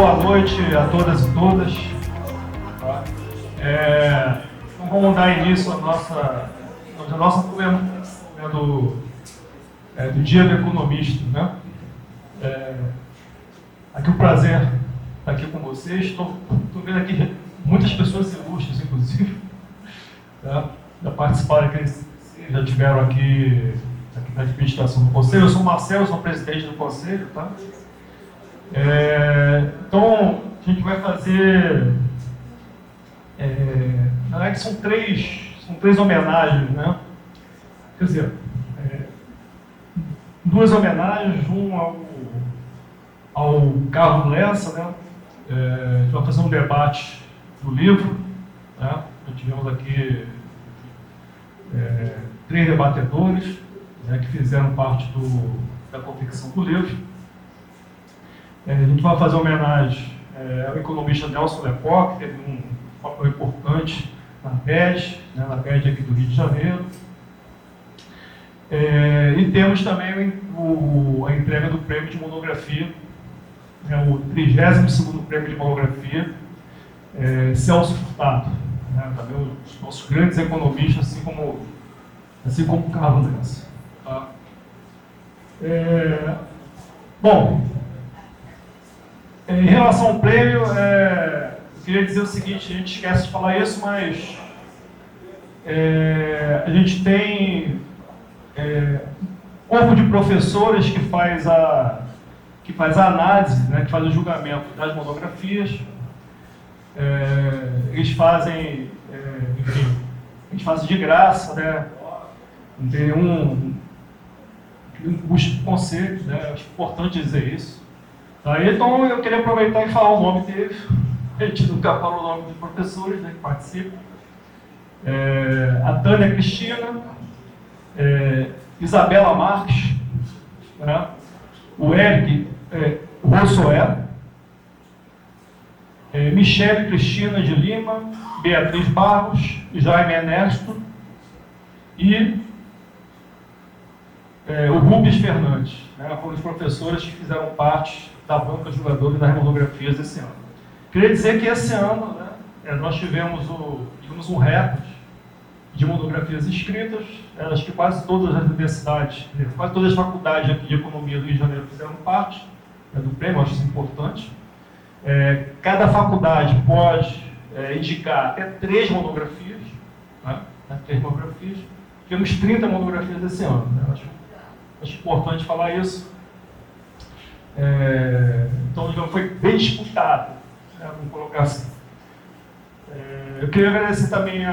boa noite a todas e todas. Então vamos dar início à nossa turma do Dia do Economista, né? Aqui o prazer estar aqui com vocês. Estou vendo aqui muitas pessoas ilustres, inclusive, tá? Já participaram, que já tiveram aqui na administração do Conselho. Eu sou o Marcelo, sou presidente do Conselho, tá? Então, a gente vai fazer... na verdade, são três homenagens, né? Quer dizer, duas homenagens, ao Carlos Lessa, né? A gente vai fazer um debate do livro, né? Nós tivemos aqui 3 debatedores, né, que fizeram parte da confecção do livro. A gente vai fazer homenagem ao economista Nelson Lepoc, que teve um papel importante na BED, né, na BED aqui do Rio de Janeiro. E temos também a entrega do prêmio de monografia, o 32º prêmio de monografia, Celso Furtado, né, também os nossos grandes economistas, assim como o Carlos Lessa. Tá? Bom, em relação ao prêmio, eu queria dizer o seguinte: a gente esquece de falar isso, mas a gente tem um corpo de professores que faz a análise, né, que faz o julgamento das monografias. Eles fazem, enfim, eles fazem de graça, né? Não tem nenhum custo de conselho, né? Acho importante dizer isso. Tá? Então eu queria aproveitar e falar o nome deles. A gente nunca fala o nome dos professores, né, que participam. A Tânia Cristina, Isabela Marques, né? O Eric Rossoé, Michele Cristina de Lima, Beatriz Barros, Jaime Ernesto e o Rubens Fernandes, né? Foram os professores que fizeram parte da banca de jogadores das monografias desse ano. Queria dizer que esse ano, né, nós tivemos um recorde de monografias escritas. Acho que quase todas as universidades, quase todas as faculdades aqui de economia do Rio de Janeiro fizeram parte do prêmio. Acho isso importante. Cada faculdade pode indicar até 3 monografias, né? 3 monografias. Tivemos 30 monografias esse ano, né? Acho importante falar isso. Então, digamos, foi bem disputado, né? Vamos colocar assim. Eu queria agradecer também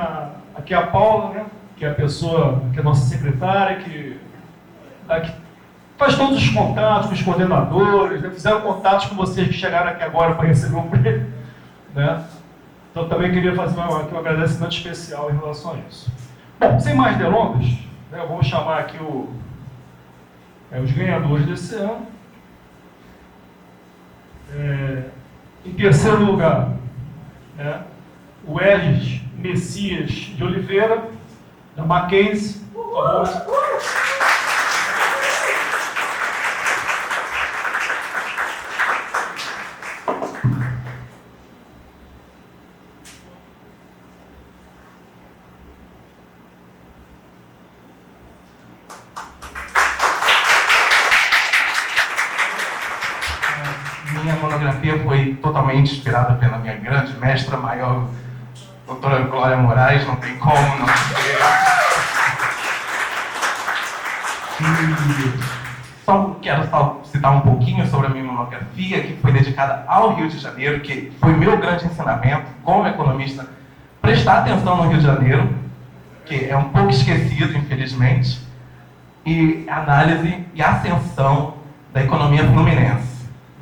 aqui a Paula, né? Que é a pessoa, que é a nossa secretária, que faz todos os contatos com os coordenadores, né? Fizeram contatos com vocês que chegaram aqui agora para receber o prêmio, né? Então também queria fazer um agradecimento especial em relação a isso. Bom, sem mais delongas, né, eu vou chamar aqui os ganhadores desse ano. Em terceiro lugar, né, o Erges Messias de Oliveira, da Mackenzie. Por favor. Minha monografia foi totalmente inspirada pela minha grande mestra maior, doutora Glória Moraes, não tem como não ser. Só quero citar um pouquinho sobre a minha monografia, que foi dedicada ao Rio de Janeiro, que foi meu grande ensinamento como economista, prestar atenção no Rio de Janeiro, que é um pouco esquecido, infelizmente, e análise e ascensão da economia fluminense.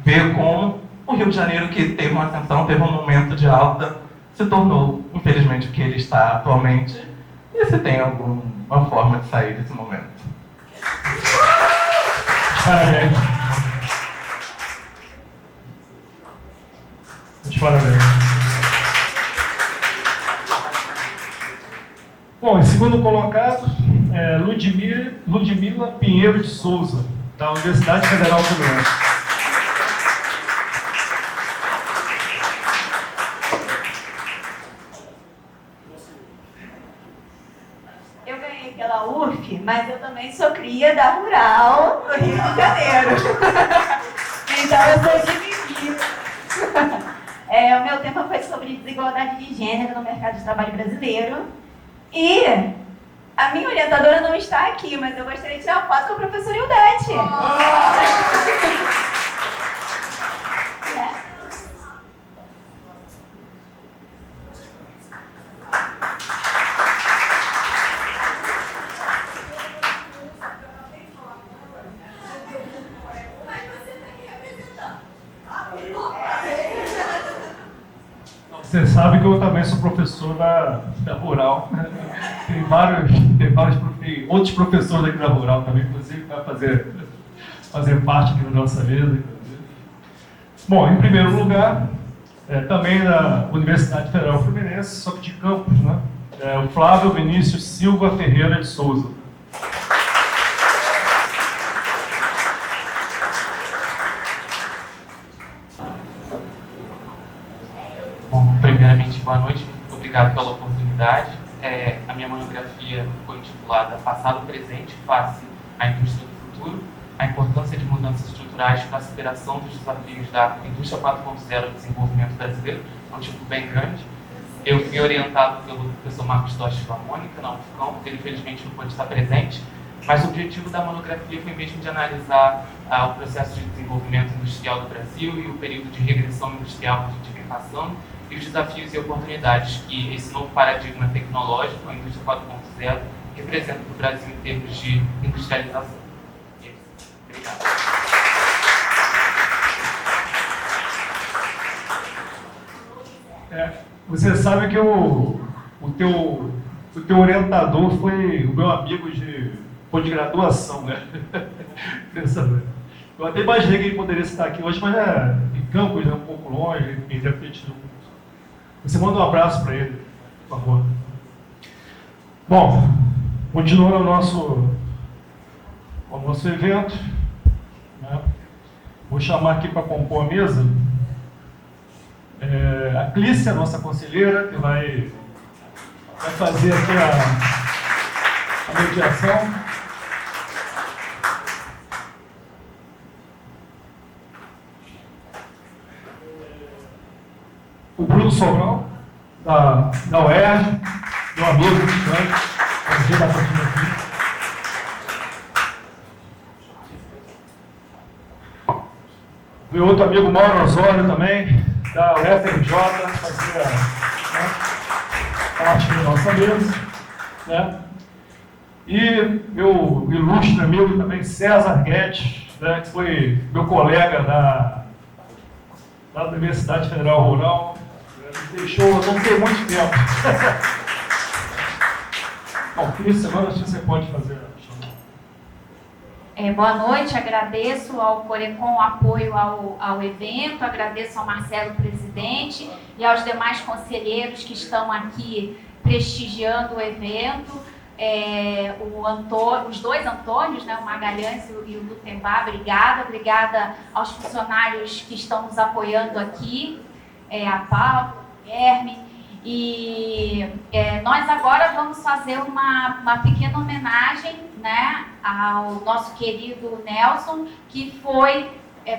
Ver como o Rio de Janeiro, que teve uma ascensão, teve um momento de alta, se tornou, infelizmente, o que ele está atualmente, e se tem alguma forma de sair desse momento. Parabéns. Parabéns. Bom, em segundo colocado, Ludmila Pinheiro de Souza, da Universidade Federal Fluminense. pela UF, mas eu também sou cria da Rural do Rio de Janeiro. Então eu sou dividida. O meu tema foi sobre desigualdade de gênero no mercado de trabalho brasileiro. E a minha orientadora não está aqui, mas eu gostaria de tirar uma foto com a professora Ildete. Você sabe que eu também sou professor da Rural. Tem outros professores aqui da Rural também, inclusive, que vai fazer parte aqui da nossa mesa. Bom, em primeiro lugar, também da Universidade Federal Fluminense, só que de Campos, né? O Flávio Vinícius Silva Ferreira de Souza. Bom, primeiramente, boa noite, muito obrigado pela oportunidade. A minha monografia foi intitulada Passado Presente face à Indústria do Futuro, a importância de mudanças estruturais para a superação dos desafios da Indústria 4.0 do desenvolvimento brasileiro. É um título bem grande. Eu fui orientado pelo professor Marcos Toshi Mônica, na UFCAM, ele infelizmente não pôde estar presente, mas o objetivo da monografia foi mesmo de analisar o processo de desenvolvimento industrial do Brasil e o período de regressão industrial que a gente vem passando, e os desafios e oportunidades que esse novo paradigma tecnológico, a indústria 4.0, representa para o Brasil em termos de industrialização. Obrigado. Você sabe que o teu orientador foi o meu amigo de graduação, né? Eu até imaginei que ele poderia estar aqui hoje, mas em Campos, um pouco longe, ele deve ter tido. Você manda um abraço para ele, por favor. Bom, continuando o nosso evento, né? Vou chamar aqui para compor a mesa a Clícia, nossa conselheira, que vai fazer aqui a mediação. O Bruno Sobral, da UERJ, meu amigo, vamos dar continuidade aqui. Meu outro amigo Mauro Osório também, da UFRJ, fazer parte da nossa mesa, né? E meu ilustre amigo também, César Guedes, né, que foi meu colega da Universidade Federal Rural, me deixou, não tem muito tempo. Bom, Cris, agora você pode fazer a boa noite, agradeço ao Corecon o apoio ao evento, agradeço ao Marcelo, presidente, e aos demais conselheiros que estão aqui prestigiando o evento, os dois Antônios, né, o Magalhães e o Lutembar, obrigada aos funcionários que estão nos apoiando aqui, a Paulo, o Guilherme, e nós agora vamos fazer uma pequena homenagem, né, ao nosso querido Nelson, que foi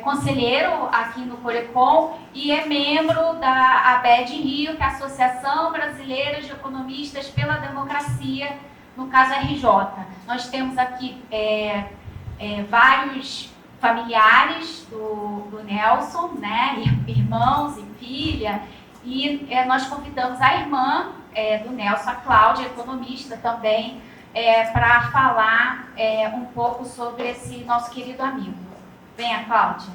conselheiro aqui no Corecon e é membro da ABED Rio, que é a Associação Brasileira de Economistas pela Democracia, no caso RJ. Nós temos aqui vários familiares do Nelson, né, irmãos e filha, e nós convidamos a irmã do Nelson, a Cláudia, economista também, para falar um pouco sobre esse nosso querido amigo. Venha, Cláudia.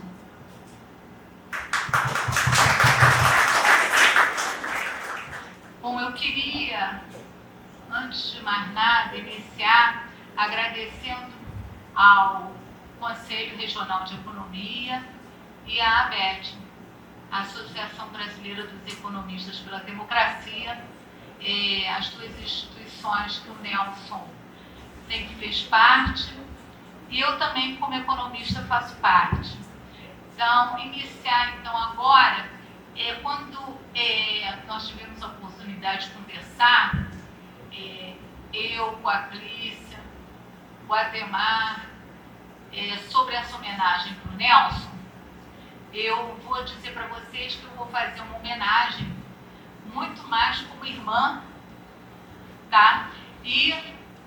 Bom, eu queria, antes de mais nada, iniciar agradecendo ao Conselho Regional de Economia e à ABED, a Associação Brasileira dos Economistas pela Democracia, as duas instituições que o Nelson sempre fez parte, e eu também, como economista, faço parte. Então, iniciar agora, quando nós tivemos a oportunidade de conversar, eu com a Clícia, o Ademar sobre essa homenagem para o Nelson, eu vou dizer para vocês que eu vou fazer uma homenagem muito mais como irmã, tá? E,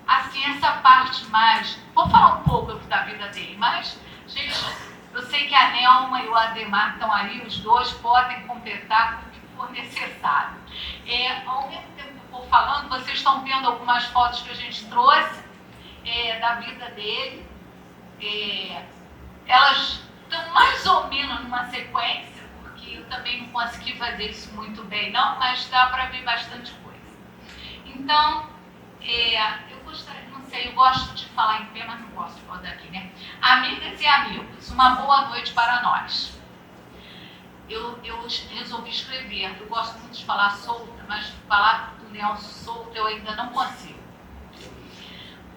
assim, essa parte mais... Vou falar um pouco da vida dele, mas, gente, eu sei que a Nelma e o Ademar estão aí, os dois podem completar com o que for necessário. Ao mesmo tempo que eu vou falando, vocês estão vendo algumas fotos que a gente trouxe da vida dele. Elas estão mais ou menos numa sequência, porque eu também não consegui fazer isso muito bem, não, mas dá para ver bastante coisa. Então, eu gostaria, não sei, eu gosto de falar em pé, mas não gosto de falar daqui, né? Amigas e amigos, uma boa noite para nós. Eu resolvi escrever, eu gosto muito de falar solta, mas falar do Nelson solto eu ainda não consigo.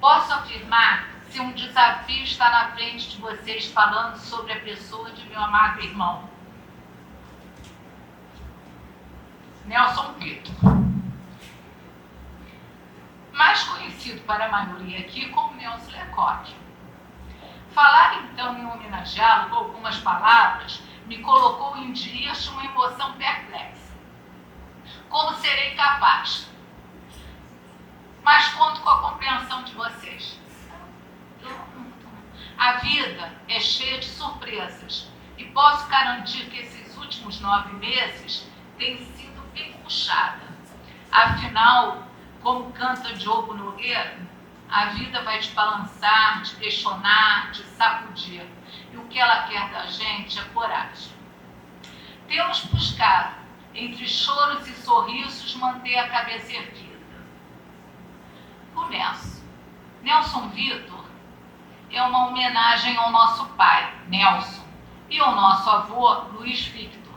Posso afirmar se um desafio está na frente de vocês falando sobre a pessoa de meu amado irmão, Nelson Vitor, mais conhecido para a maioria aqui como Nelson Lecoque. Falar então em homenageá-lo com algumas palavras me colocou em dias uma emoção perplexa. Como serei capaz? Mas conto com a compreensão de vocês. A vida é cheia de surpresas e posso garantir que esses últimos 9 meses têm sido bem puxada. Afinal, como canta Diogo Nogueira, a vida vai te balançar, te questionar, te sacudir. E o que ela quer da gente é coragem. Temos buscado, entre choros e sorrisos, manter a cabeça erguida. Começo. Nelson Vitor é uma homenagem ao nosso pai, Nelson, e ao nosso avô, Luiz Victor.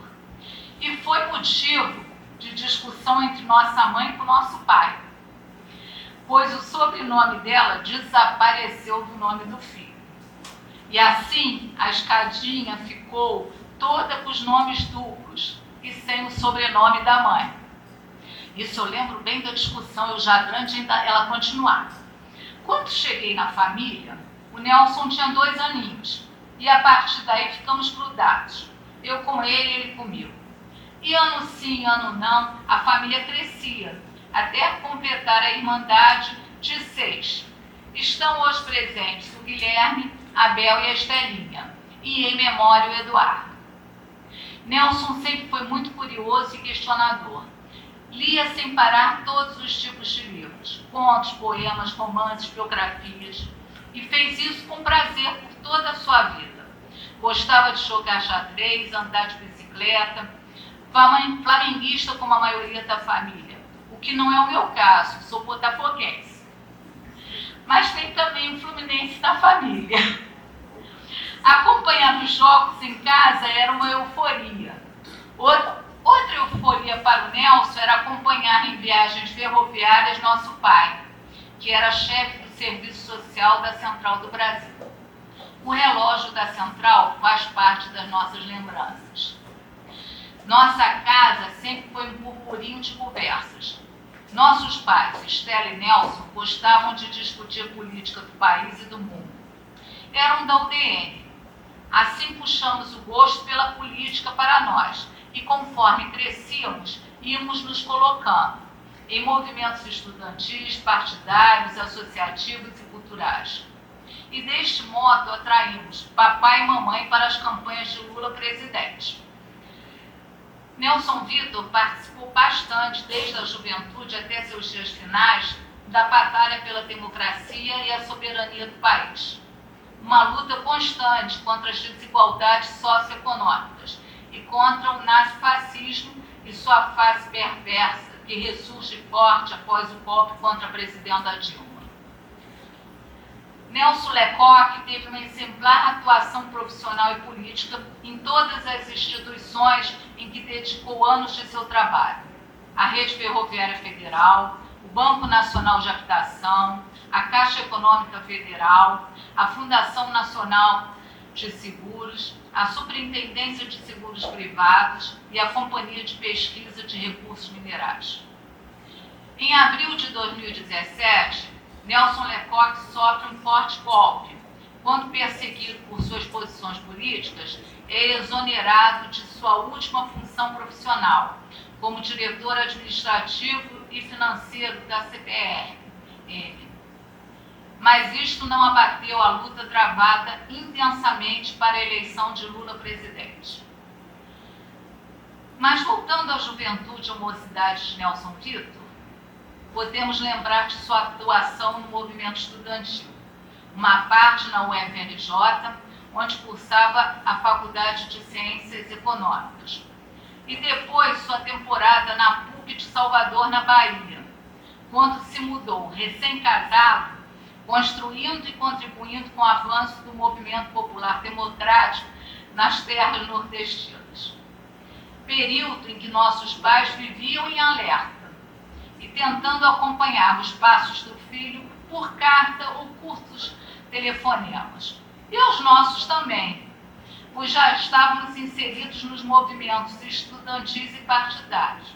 E foi motivo de discussão entre nossa mãe e o nosso pai, pois o sobrenome dela desapareceu do nome do filho. E assim, a escadinha ficou toda com os nomes duplos e sem o sobrenome da mãe. Isso eu lembro bem da discussão, eu já grande ainda ela continuava. Quando cheguei na família, o Nelson tinha 2 aninhos e a partir daí ficamos grudados. Eu com ele, ele comigo. E ano sim, ano não, a família crescia, até completar a irmandade de 6. Estão hoje presentes o Guilherme, a Bel e a Estelinha, e em memória o Eduardo. Nelson sempre foi muito curioso e questionador. Lia sem parar todos os tipos de livros, contos, poemas, romances, biografias, e fez isso com prazer por toda a sua vida. Gostava de jogar xadrez, andar de bicicleta, flamenguista como a maioria da família, o que não é o meu caso, sou botafoguense. Mas tem também um fluminense na família. Acompanhar os jogos em casa era uma euforia. Outra euforia para o Nelson era acompanhar em viagens ferroviárias nosso pai, que era chefe do Serviço Social da Central do Brasil. O relógio da Central faz parte das nossas lembranças. Nossa casa sempre foi um burburinho de conversas. Nossos pais, Estela e Nelson, gostavam de discutir política do país e do mundo. Eram da UDN. Assim puxamos o gosto pela política para nós e, conforme crescíamos, íamos nos colocando em movimentos estudantis, partidários, associativos e culturais. E deste modo atraímos papai e mamãe para as campanhas de Lula presidente. Nelson Vitor participou bastante, desde a juventude até seus dias finais, da batalha pela democracia e a soberania do país. Uma luta constante contra as desigualdades socioeconômicas e contra o nazifascismo e sua face perversa, que ressurge forte após o golpe contra a presidenta Dilma. Nelson Lecoque teve uma exemplar atuação profissional e política em todas as instituições em que dedicou anos de seu trabalho. A Rede Ferroviária Federal, o Banco Nacional de Habitação, a Caixa Econômica Federal, a Fundação Nacional de Seguros, a Superintendência de Seguros Privados e a Companhia de Pesquisa de Recursos Minerais. Em abril de 2017, Nelson Lecoq sofre um forte golpe. Quando perseguido por suas posições políticas, é exonerado de sua última função profissional, como diretor administrativo e financeiro da CPR. Mas isto não abateu a luta travada intensamente para a eleição de Lula presidente. Mas voltando à juventude ou mocidade de Nelson Vitor, podemos lembrar de sua atuação no movimento estudantil, uma parte na UFRJ, onde cursava a Faculdade de Ciências Econômicas, e depois sua temporada na PUC de Salvador, na Bahia, quando se mudou, recém-casado, construindo e contribuindo com o avanço do movimento popular democrático nas terras nordestinas. Período em que nossos pais viviam em alerta e tentando acompanhar os passos do filho por carta ou curtos telefonemas. E os nossos também, pois já estávamos inseridos nos movimentos estudantis e partidários.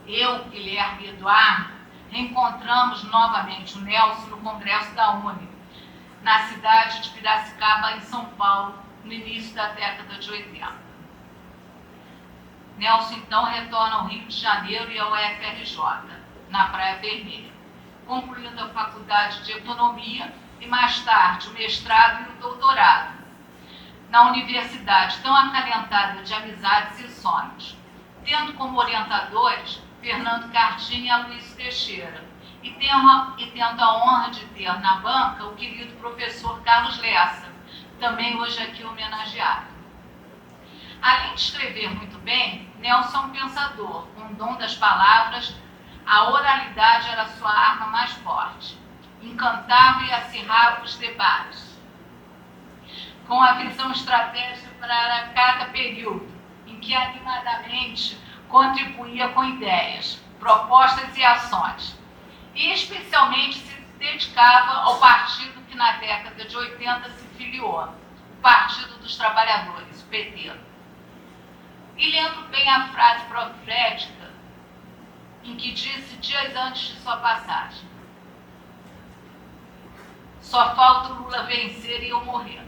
Eu, Guilherme e Eduardo, reencontramos novamente o Nelson no Congresso da UNE, na cidade de Piracicaba, em São Paulo, no início da década de 80. Nelson, então, retorna ao Rio de Janeiro e ao UFRJ, na Praia Vermelha, concluindo a Faculdade de Economia e, mais tarde, o mestrado e o doutorado, na universidade tão acalentada de amizades e sonhos, tendo como orientadores Fernando Cardim e Aloysio Teixeira, e tendo a honra de ter na banca o querido professor Carlos Lessa, também hoje aqui homenageado. Além de escrever muito bem, Nelson é um pensador, com o dom das palavras. A oralidade era sua arma mais forte. Encantava e acirrava os debates, com a visão estratégica para cada período, em que animadamente contribuía com ideias, propostas e ações, e especialmente se dedicava ao partido que na década de 80 se filiou, o Partido dos Trabalhadores, o PT. E lembro bem a frase profética em que disse dias antes de sua passagem: só falta o Lula vencer e eu morrer.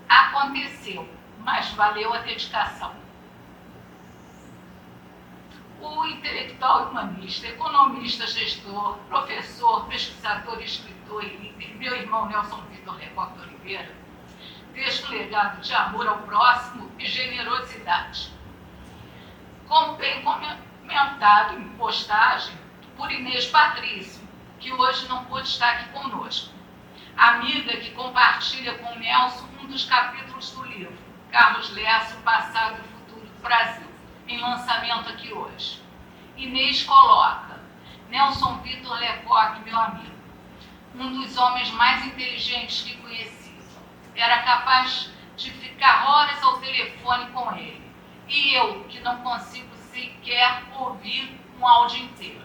Aconteceu, mas valeu a dedicação. O intelectual humanista, economista, gestor, professor, pesquisador, escritor e líder, meu irmão Nelson Vitor Lecoq Oliveira, deixa um legado de amor ao próximo e generosidade. Como bem comentado em postagem por Inês Patrício, que hoje não pôde estar aqui conosco, amiga que compartilha com Nelson um dos capítulos do livro Carlos Lessa, o Passado e o Futuro do Brasil, em lançamento aqui hoje. Inês coloca: Nelson Vitor Lecoq, meu amigo, um dos homens mais inteligentes que conheci. Era capaz de ficar horas ao telefone com ele. E eu, que não consigo sequer ouvir um áudio inteiro.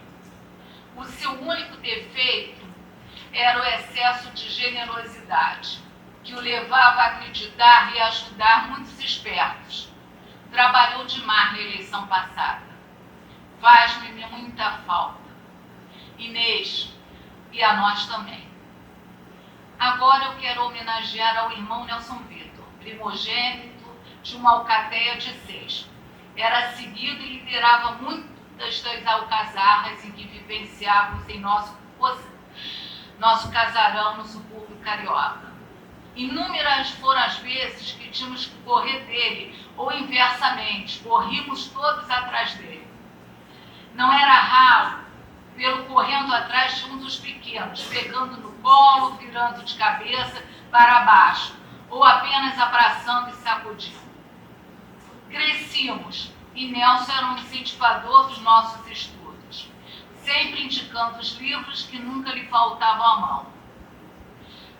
O seu único defeito era o excesso de generosidade, que o levava a acreditar e ajudar muitos espertos. Trabalhou demais na eleição passada. Faz-me muita falta. Inês, e a nós também. Agora eu quero homenagear ao irmão Nelson Vitor, primogênito de uma alcateia de 6. Era seguido e liderava muitas das alcazarras em que vivenciávamos em nosso casarão no subúrbio carioca. Inúmeras foram as vezes que tínhamos que correr dele, ou inversamente, corrimos todos atrás dele. Não era raro vê-lo correndo atrás de um dos pequenos, pegando no colo, virando de cabeça para baixo, ou apenas abraçando e sacudindo. Crescimos, e Nelson era um incentivador dos nossos estudos, sempre indicando os livros que nunca lhe faltavam à mão.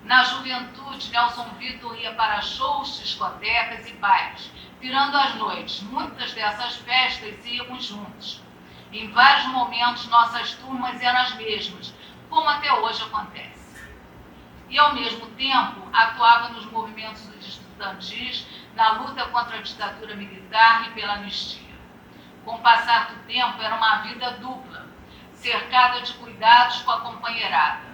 Na juventude, Nelson Vitor ia para shows, discotecas e bailes, virando as noites. Muitas dessas festas íamos juntos. Em vários momentos, nossas turmas eram as mesmas, como até hoje acontece. E, ao mesmo tempo, atuava nos movimentos estudantis, na luta contra a ditadura militar e pela anistia. Com o passar do tempo, era uma vida dupla, cercada de cuidados com a companheirada.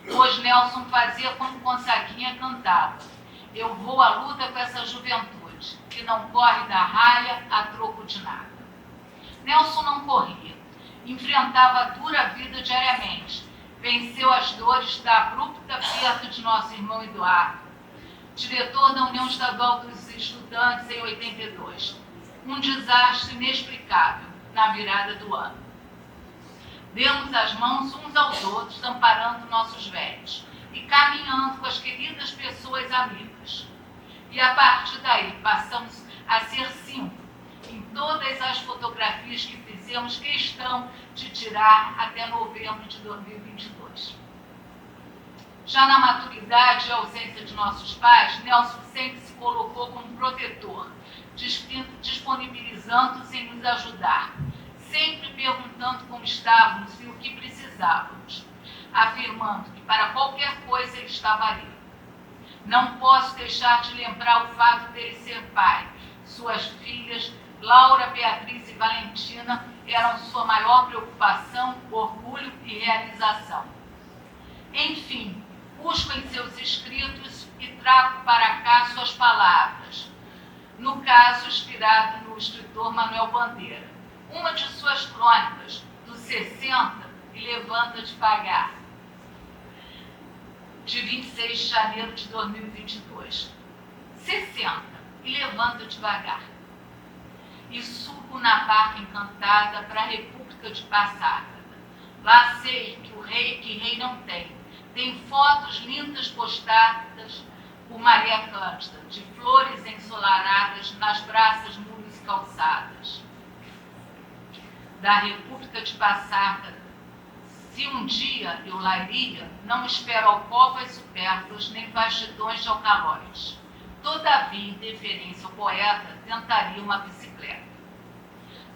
Pois Nelson fazia como Gonçaguinha cantava: eu vou à luta com essa juventude, que não corre da raia a troco de nada. Nelson não corria, enfrentava a dura vida diariamente, venceu as dores da abrupta perda de nosso irmão Eduardo, diretor da União Estadual dos Estudantes em 82, um desastre inexplicável na virada do ano. Demos as mãos uns aos outros, amparando nossos velhos e caminhando com as queridas pessoas amigas. E a partir daí passamos a ser 5 em todas as fotografias que fizemos questão de tirar até novembro de 2022. Já na maturidade e ausência de nossos pais, Nelson sempre se colocou como protetor, disponibilizando-se em nos ajudar, sempre perguntando como estávamos e o que precisávamos, afirmando que para qualquer coisa ele estava ali. Não posso deixar de lembrar o fato dele ser pai. Suas filhas, Laura, Beatriz e Valentina, eram sua maior preocupação, orgulho e realização. Enfim, busco em seus escritos e trago para cá suas palavras, no caso inspirado no escritor Manuel Bandeira. Uma de suas crônicas, do 60 e Levanta Devagar, de 26 de janeiro de 2022. 60 e levanta devagar. E subo na barca encantada para a República de Passárgada. Lá sei que o rei que rei não tem. Tem fotos lindas postadas por Maria Cândida, de flores ensolaradas nas praças, muros e calçadas da República de Passárgada. Se um dia eu lá iria, não espero alcovas supérfluas nem vastidões de alcaloides. Todavia, em deferência ao poeta, tentaria uma bicicleta.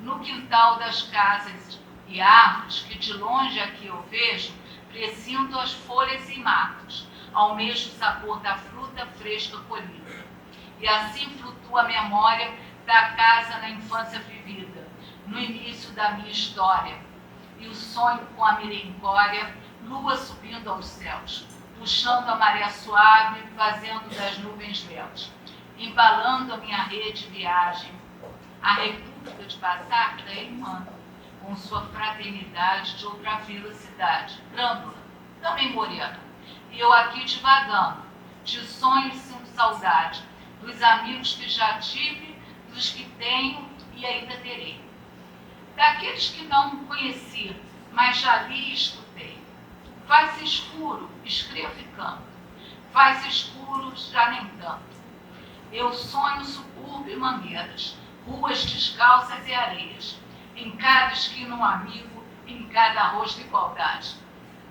No quintal das casas e árvores que de longe aqui eu vejo, presinto as folhas e matos, almejo o sabor da fruta fresca colhida. E assim flutua a memória da casa na infância vivida, no início da minha história, e o sonho com a merencória, lua subindo aos céus, puxando a maré suave, fazendo das nuvens véus, embalando a minha rede de viagem. A República de Passárgada é irmã, com sua fraternidade de outra velocidade, grândula, também morena, e eu aqui divagando, de sonhos e saudade, dos amigos que já tive, dos que tenho e ainda terei. Daqueles que não conheci, mas já li e estudei. Faz escuro, escrevo e canto. Faz escuro, já nem tanto. Eu sonho subúrbio e mangueiras, ruas descalças e areias. Em cada esquina um amigo, em cada rosto igualdade.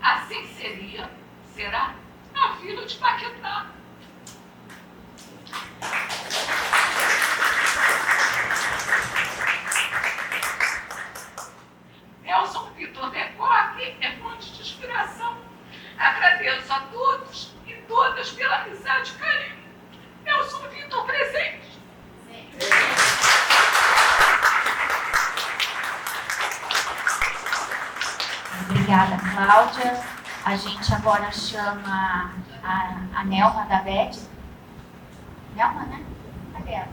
Assim seria, será, a Vila de Paquetá. Nelson Vitor Decoque é fonte de inspiração. Agradeço a todos e todas pela amizade e carinho. Nelson Vitor presente. Obrigada, Cláudia. A gente agora chama a Nelma da BED. Nelma, né? Cadê ela?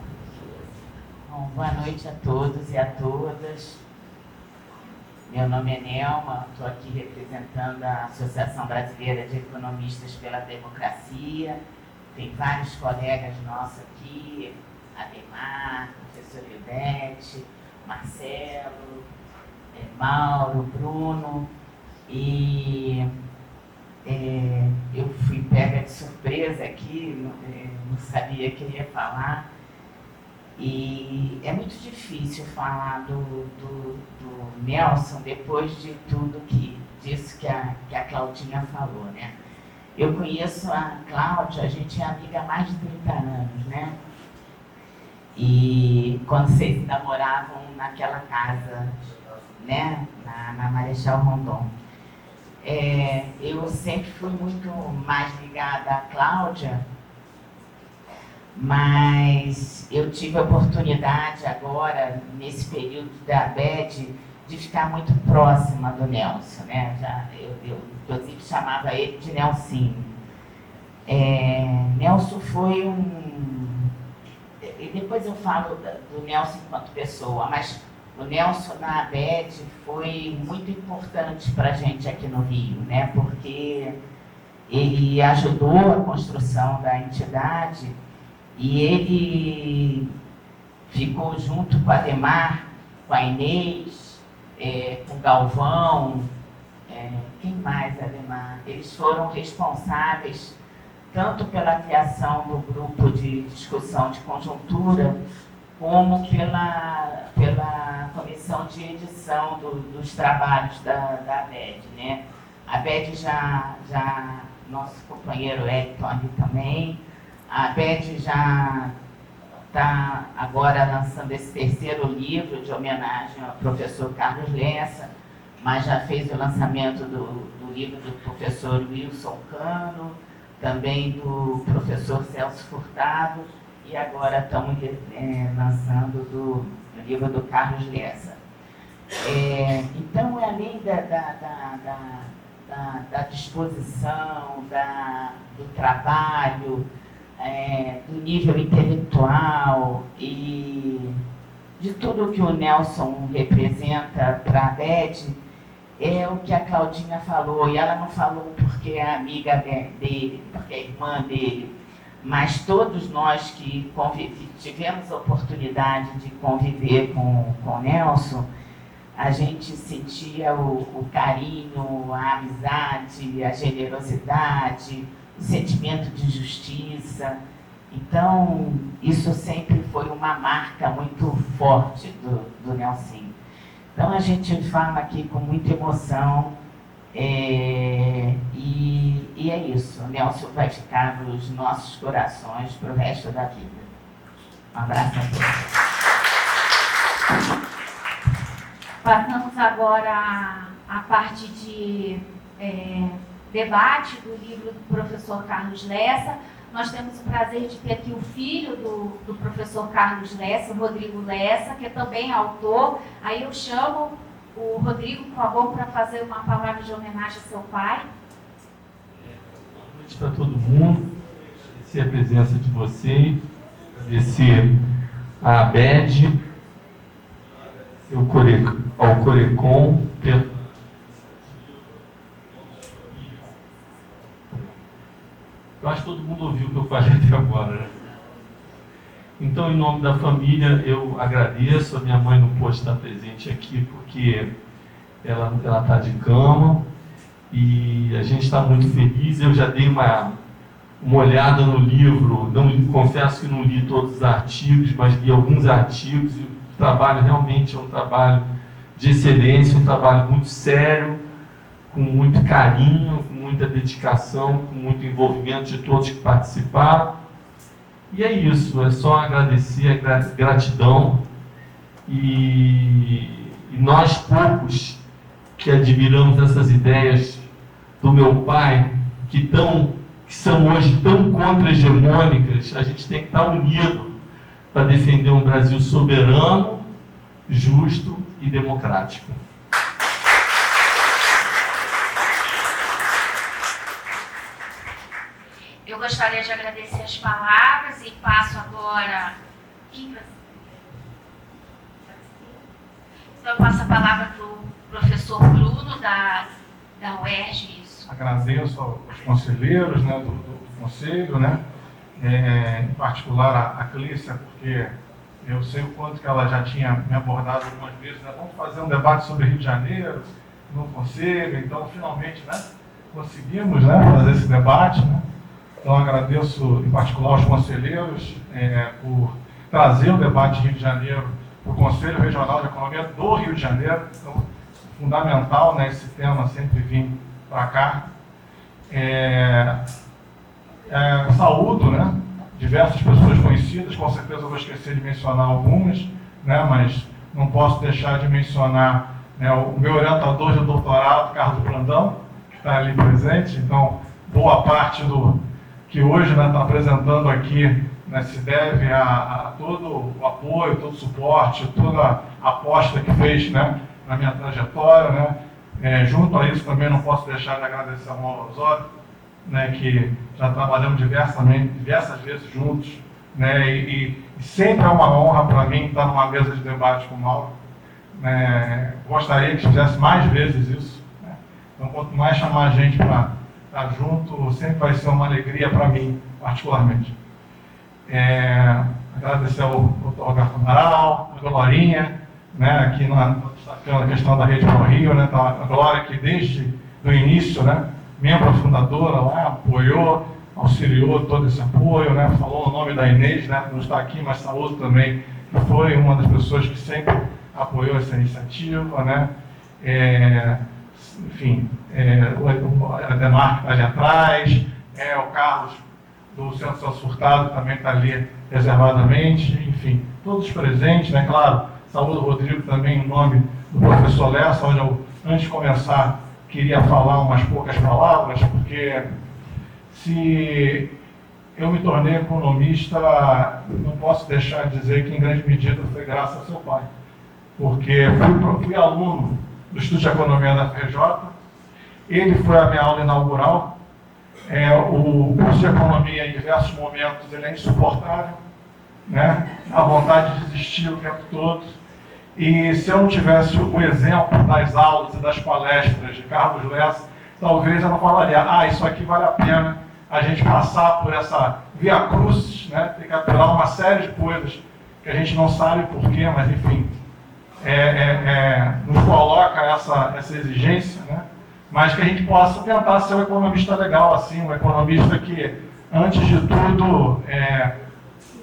Bom, boa noite a todos e a todas. Meu nome é Nelma, estou aqui representando a Associação Brasileira de Economistas pela Democracia. Tem vários colegas nossos aqui, Ademar, professor Ildete, Marcelo, Mauro, Bruno. E eu fui pega de surpresa aqui, não sabia que ia falar. E é muito difícil falar do Nelson depois de tudo disso que a Claudinha falou, né? Eu conheço a Cláudia, a gente é amiga há mais de 30 anos, né? E quando vocês ainda moravam naquela casa, né? Na Marechal Rondon. Eu sempre fui muito mais ligada à Cláudia, mas eu tive a oportunidade agora, nesse período da ABED, de ficar muito próxima do Nelson, né? Eu inclusive chamava ele de Nelsinho. Nelson foi e depois eu falo do Nelson enquanto pessoa, mas o Nelson na ABED foi muito importante para a gente aqui no Rio, né? Porque ele ajudou a construção da entidade e ele ficou junto com a Ademar, com a Inês, com o Galvão, quem mais, Ademar? Eles foram responsáveis tanto pela criação do grupo de discussão de conjuntura, como pela comissão de edição dos trabalhos da ABED, né? A ABED nosso companheiro Elton ali também, a ABED já está agora lançando esse terceiro livro de homenagem ao professor Carlos Lessa, mas já fez o lançamento do livro do professor Wilson Cano, também do professor Celso Furtado, e agora estamos lançando do livro do Carlos Lessa. Então, além da disposição, do trabalho, do nível intelectual e de tudo que o Nelson representa para a ABED, é o que a Claudinha falou, e ela não falou porque é amiga dele, porque é irmã dele, mas todos nós que tivemos a oportunidade de conviver com o Nelson, a gente sentia o carinho, a amizade, a generosidade, o sentimento de justiça. Então, isso sempre foi uma marca muito forte do Nelsinho. Então, a gente fala aqui com muita emoção, e é isso. O Nelson vai ficar nos nossos corações para o resto da vida. Um abraço a todos. Passamos agora à parte de debate do livro do professor Carlos Lessa. Nós temos o prazer de ter aqui o filho do professor Carlos Lessa, o Rodrigo Lessa, que é também autor. Aí eu chamo o Rodrigo, por favor, para fazer uma palavra de homenagem ao seu pai. Boa noite para todo mundo. Agradecer a presença de vocês, agradecer a ABED, ao Corecon, eu acho que todo mundo ouviu o que eu falei até agora, né? Então, em nome da família, eu agradeço. A minha mãe não pôde estar presente aqui porque ela está de cama e a gente está muito feliz. Eu já dei uma olhada no livro, confesso que não li todos os artigos, mas li alguns artigos, e o trabalho realmente é um trabalho de excelência, um trabalho muito sério, com muito carinho, com muita dedicação, com muito envolvimento de todos que participaram. E é isso, é só agradecer, gratidão. E nós poucos que admiramos essas ideias do meu pai, que são hoje tão contra-hegemônicas, a gente tem que estar unido para defender um Brasil soberano, justo e democrático. Eu gostaria de agradecer as palavras e passo agora... Então eu passo a palavra para o professor Bruno, da UERJ. Isso. Agradeço aos conselheiros, né, do conselho, né, em particular a Clícia, porque eu sei o quanto que ela já tinha me abordado algumas vezes, né, vamos fazer um debate sobre Rio de Janeiro no conselho, então finalmente, né, conseguimos, né, fazer esse debate, né. Então, agradeço, em particular, aos conselheiros por trazer o debate de Rio de Janeiro para o Conselho Regional de Economia do Rio de Janeiro. Então, fundamental, né, esse tema sempre vir para cá. Saúdo, né, diversas pessoas conhecidas, com certeza eu vou esquecer de mencionar algumas, né, mas não posso deixar de mencionar, né, o meu orientador de doutorado, Carlos Brandão, que está ali presente. Então, boa parte do que hoje está apresentando aqui, né, se deve a todo o apoio, todo o suporte, toda a aposta que fez, né, na minha trajetória, né? Junto a isso também não posso deixar de agradecer ao Mauro Osório, né, que já trabalhamos diversas vezes juntos, né, e sempre é uma honra para mim estar numa mesa de debate com o Mauro. Gostaria que fizesse mais vezes isso, né? Então, quanto mais chamar a gente para estar junto, sempre vai ser uma alegria para mim, particularmente. Agradecer ao Dr. Roberto Amaral, a Glorinha, né, aqui na questão da Rede Pro Rio, né, a Glória que desde o início, né, membro fundadora lá, apoiou, auxiliou todo esse apoio, né, falou o nome da Inês, né, que não está aqui, mas saúde também, que foi uma das pessoas que sempre apoiou essa iniciativa, né, enfim, o Ademar que está ali atrás, o Carlos do Centro Celso Furtado também está ali reservadamente, enfim, todos presentes, né, claro, saúde o Rodrigo também em nome do professor Lessa, onde eu, antes de começar, queria falar umas poucas palavras, porque se eu me tornei economista, não posso deixar de dizer que em grande medida foi graças ao seu pai, porque fui aluno do Estudo de Economia da FRJ, ele foi a minha aula inaugural, o curso de Economia em diversos momentos ele é insuportável, né? A vontade de desistir o tempo todo, e se eu não tivesse o exemplo das aulas e das palestras de Carlos Lessa, talvez eu não falaria, isso aqui vale a pena a gente passar por essa via crucis, né? Tem que apelar uma série de coisas que a gente não sabe porquê, mas enfim, nos coloca essa exigência, né? Mas que a gente possa tentar ser um economista legal, assim, um economista que, antes de tudo,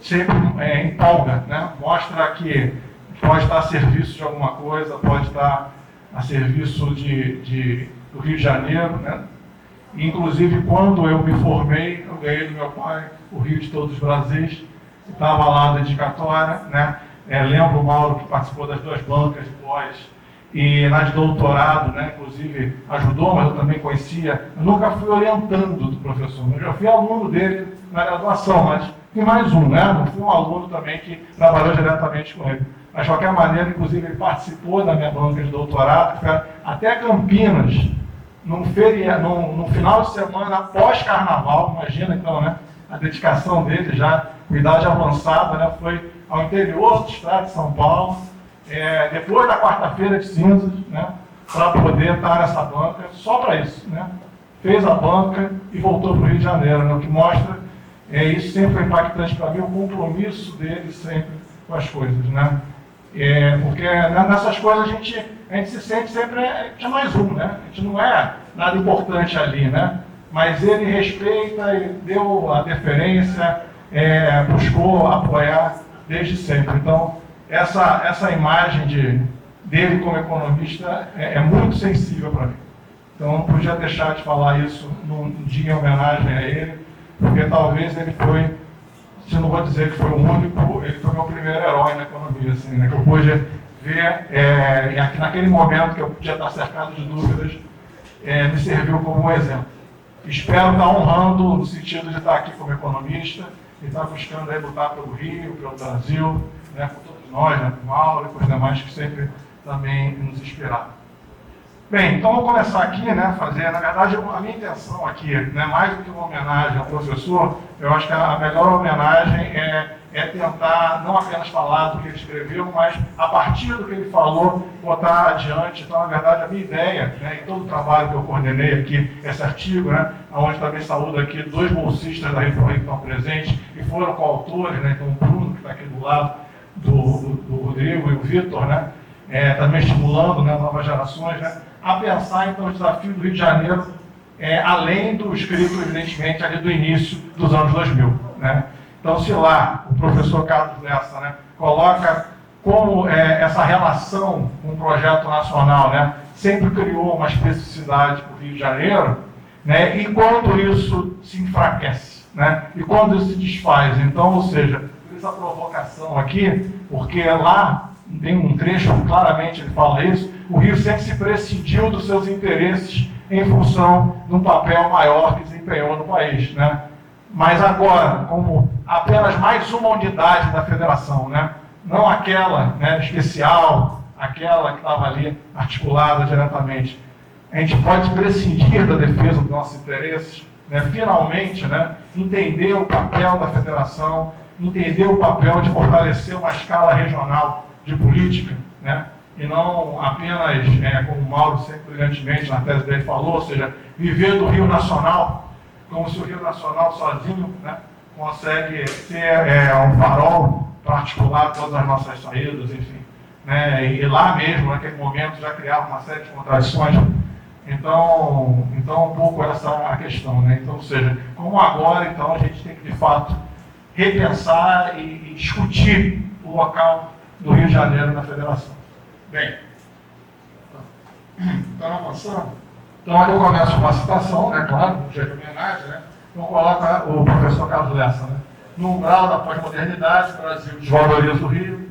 sempre empolga, né? Mostra que pode estar a serviço de alguma coisa, pode estar a serviço do Rio de Janeiro, né? Inclusive, quando eu me formei, eu ganhei do meu pai o Rio de Todos os Brasis, estava lá na dedicatória, né? Lembro o Mauro que participou das 2 bancas de pós, e na de doutorado, né, inclusive ajudou, mas eu também conhecia. Eu nunca fui orientando do professor, eu já fui aluno dele na graduação, mas fui mais um, né? Não fui um aluno também que trabalhou diretamente com ele. Mas, de qualquer maneira, inclusive, ele participou da minha banca de doutorado, que foi até Campinas, no final de semana pós-carnaval, imagina então, né? A dedicação dele já, com idade avançada, né? Foi ao interior do estado de São Paulo, depois da quarta-feira de cinzas, né, para poder estar nessa banca, só para isso, né? Fez a banca e voltou para o Rio de Janeiro, né? O que mostra, isso sempre foi impactante para mim, o compromisso dele sempre com as coisas, né? Porque nessas coisas a gente se sente sempre mais um, né? A gente não é nada importante ali, né? Mas ele respeita e deu a deferência, buscou apoiar desde sempre. Então, essa imagem dele como economista é muito sensível para mim. Então, não podia deixar de falar isso num dia em homenagem a ele, porque talvez ele foi, se não vou dizer que foi o único, ele foi meu primeiro herói na economia, assim, né, que eu pude ver, aqui naquele momento que eu podia estar cercado de dúvidas, me serviu como um exemplo. Espero estar honrando no sentido de estar aqui como economista e estar buscando lutar pelo Rio, pelo Brasil, né, por todos nós, né, por Mauro e por demais que sempre também nos inspiraram. Bem, então vou começar aqui, né, na verdade, a minha intenção aqui, né, mais do que uma homenagem ao professor, eu acho que a melhor homenagem é tentar não apenas falar do que ele escreveu, mas a partir do que ele falou, botar adiante. Então, na verdade, a minha ideia, né, e todo o trabalho que eu coordenei aqui, esse artigo, né, onde também saúdo aqui 2 bolsistas da Rede Pro Rio que estão presentes e foram coautores, né, então o Bruno, que está aqui do lado do Rodrigo, e o Vitor, né, também estimulando, né, novas gerações, né, a pensar, então, o desafio do Rio de Janeiro, além do escrito, evidentemente, ali do início dos anos 2000. Né? Então, se lá o professor Carlos Lessa, né, coloca como essa relação com o projeto nacional, né, sempre criou uma especificidade para o Rio de Janeiro, né, e quando isso se enfraquece, né, e quando isso se desfaz. Então, ou seja, essa provocação aqui, porque lá tem um trecho, claramente ele fala isso, o Rio sempre se prescindiu dos seus interesses em função de um papel maior que desempenhou no país, né? Mas agora, como apenas mais uma unidade da federação, né? Não aquela, né, especial, aquela que estava ali articulada diretamente. A gente pode prescindir da defesa dos nossos interesses, né? Finalmente, né, entender o papel da federação, entender o papel de fortalecer uma escala regional de política, né? E não apenas, como o Mauro sempre brilhantemente na tese dele falou, ou seja, viver do Rio Nacional, como se o Rio Nacional sozinho, né, consegue ser um farol para articular todas as nossas saídas, enfim. Né? E lá mesmo, naquele momento, já criava uma série de contradições. Então um pouco essa a questão, né? Então, ou seja, como agora, então, a gente tem que, de fato, repensar e discutir o local do Rio de Janeiro na federação. Bem, então avançando. Então, aqui eu começo com uma citação, né, claro, um dia de homenagem, né? Então, coloca o professor Carlos Lessa, né? No umbral da pós-modernidade, o Brasil desvaloriza o Rio.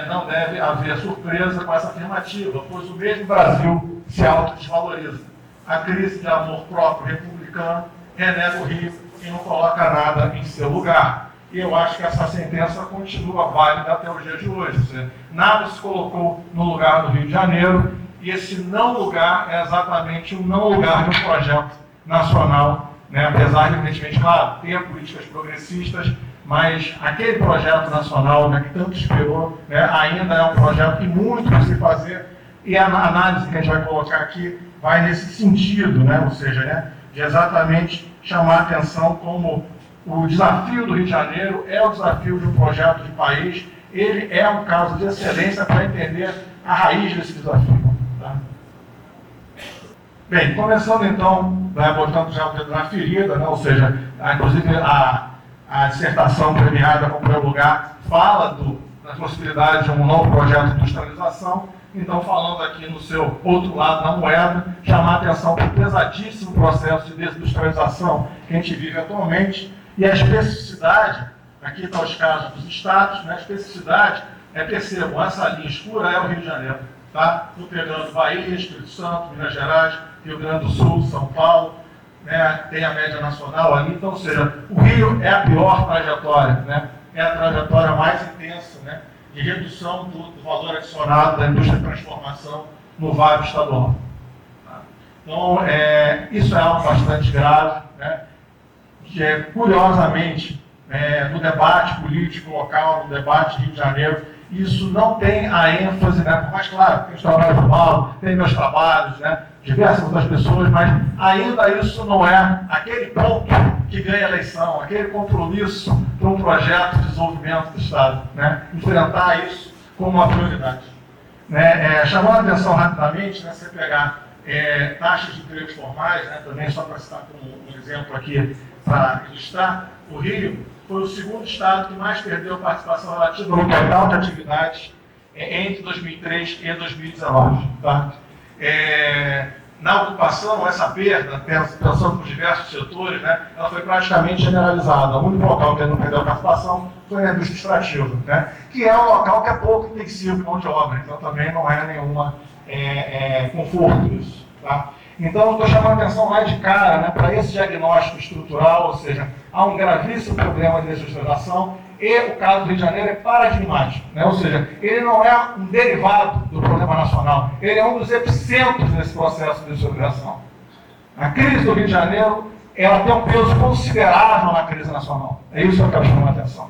Não deve haver surpresa com essa afirmativa, pois o mesmo Brasil se autodesvaloriza. A crise de amor próprio republicano renega o Rio e não coloca nada em seu lugar. E eu acho que essa sentença continua válida até o dia de hoje. Ou seja, nada se colocou no lugar do Rio de Janeiro, e esse não lugar é exatamente o não lugar de um projeto nacional, né? Apesar de, evidentemente, claro, ter políticas progressistas, mas aquele projeto nacional, né, que tanto esperou, né, ainda é um projeto que muito para se fazer, e a análise que a gente vai colocar aqui vai nesse sentido, né, ou seja, né, de exatamente chamar a atenção como o desafio do Rio de Janeiro é o desafio de um projeto de país, ele é um caso de excelência para entender a raiz desse desafio. Tá? Bem, começando então, botando já o dedo na ferida, né, ou seja, inclusive a dissertação premiada com o primeiro lugar fala da possibilidade de um novo projeto de industrialização. Então, falando aqui no seu outro lado da moeda, chamar a atenção para o pesadíssimo processo de desindustrialização que a gente vive atualmente e a especificidade, aqui está os casos dos estados, né? A especificidade percebam, essa linha escura é o Rio de Janeiro, tá? Estou pegando Bahia, Espírito Santo, Minas Gerais, Rio Grande do Sul, São Paulo, né, tem a média nacional ali, então, ou seja, o Rio é a pior trajetória, né, é a trajetória mais intensa, né, de redução do valor adicionado da indústria de transformação no vale estadual. Tá? Então, isso é algo bastante grave, né, que curiosamente, no debate político local, no debate Rio de Janeiro, isso não tem a ênfase, né, por mais claro, tem os trabalhos do Paulo, tem meus trabalhos, né, diversas outras pessoas, mas ainda isso não é aquele ponto que ganha a eleição, aquele compromisso para um projeto de desenvolvimento do Estado, né? Enfrentar isso como uma prioridade. Né? Chamando a atenção rapidamente, né, você pegar taxas de empregos formais, né, também só para citar como um exemplo aqui para ilustrar, o Rio foi o segundo estado que mais perdeu participação relativa no total de atividades entre 2003 e 2019. Tá? Na ocupação, essa perda, pensando por diversos setores, né, ela foi praticamente generalizada. O único local que não perdeu a participação foi na indústria extrativa, né, que é um local que é pouco intensivo de mão de obra, então também não é nenhuma conforto isso. Tá? Então, eu estou chamando a atenção lá de cara, né, para esse diagnóstico estrutural, ou seja, há um gravíssimo problema de desindustrialização, e o caso do Rio de Janeiro é paradigmático, né? Ou seja, ele não é um derivado do problema nacional, ele é um dos epicentros desse processo de desindustrialização. A crise do Rio de Janeiro, ela tem um peso considerável na crise nacional. É isso que eu quero chamar a atenção.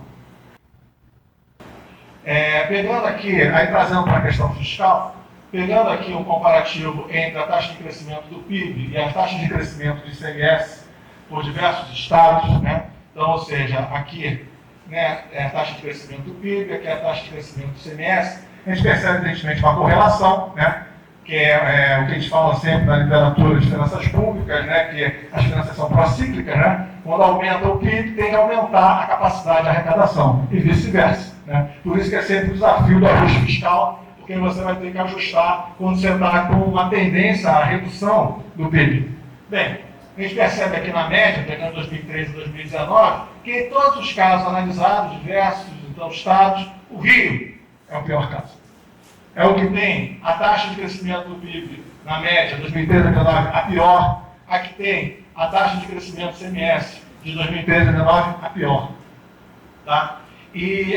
Pegando aqui, aí trazendo para a questão fiscal, pegando aqui um comparativo entre a taxa de crescimento do PIB e a taxa de crescimento do ICMS por diversos estados, né? Então, ou seja, aqui, né, é a taxa de crescimento do PIB, aqui é a taxa de crescimento do ICMS, a gente percebe, evidentemente, uma correlação, né, que é o que a gente fala sempre na literatura de finanças públicas, né, que as finanças são procíclicas, né, quando aumenta o PIB, tem que aumentar a capacidade de arrecadação, e vice-versa. Né? Por isso que é sempre o desafio do ajuste fiscal, porque você vai ter que ajustar quando você está com uma tendência à redução do PIB. Bem, a gente percebe aqui na média, pegando 2013 e 2019, que em todos os casos analisados, diversos então, estados, o Rio é o pior caso. É o que tem a taxa de crescimento do PIB na média 2013 e 2019 a pior, a que tem a taxa de crescimento do CMS de 2013 e 2019 a pior. Tá? E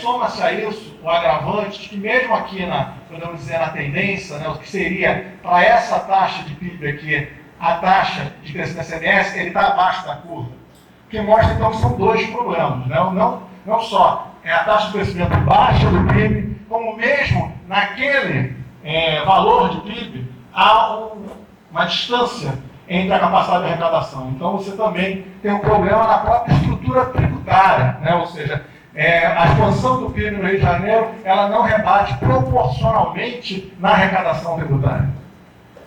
soma-se a isso o agravante de que mesmo aqui podemos dizer, na tendência, né, o que seria para essa taxa de PIB aqui, a taxa de crescimento da CMS, ele está abaixo da curva. O que mostra, então, que são dois problemas. Né? Não só a taxa de crescimento baixa do PIB, como mesmo naquele valor de PIB, há uma distância entre a capacidade de arrecadação. Então, você também tem um problema na própria estrutura tributária, né? Ou seja, a expansão do PIB no Rio de Janeiro, ela não rebate proporcionalmente na arrecadação tributária.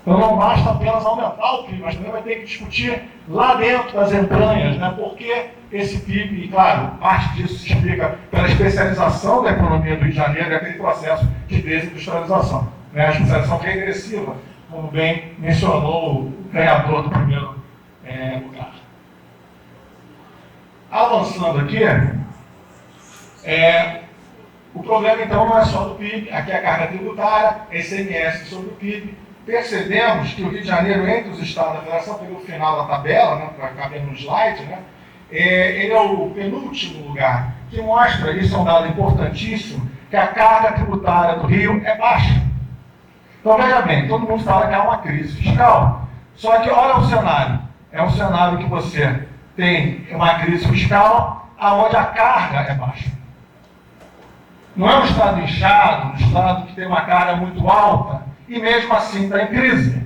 Então não basta apenas aumentar o PIB, mas também vai ter que discutir lá dentro das entranhas, né, por que esse PIB, e claro, parte disso se explica pela especialização da economia do Rio de Janeiro e aquele processo de desindustrialização. Né, a especialização regressiva, como bem mencionou o ganhador do primeiro lugar. Avançando aqui, o problema então não é só do PIB, aqui é a carga tributária, ICMS sobre o PIB. Percebemos que o Rio de Janeiro, entre os estados da federação, pelo final da tabela, né, para caber no slide, né, ele é o penúltimo lugar, que mostra, isso é um dado importantíssimo, que a carga tributária do Rio é baixa. Então veja bem, todo mundo fala que há uma crise fiscal, só que olha o cenário, é um cenário que você tem uma crise fiscal onde a carga é baixa. Não é um estado inchado, um estado que tem uma carga muito alta, e mesmo assim está em crise.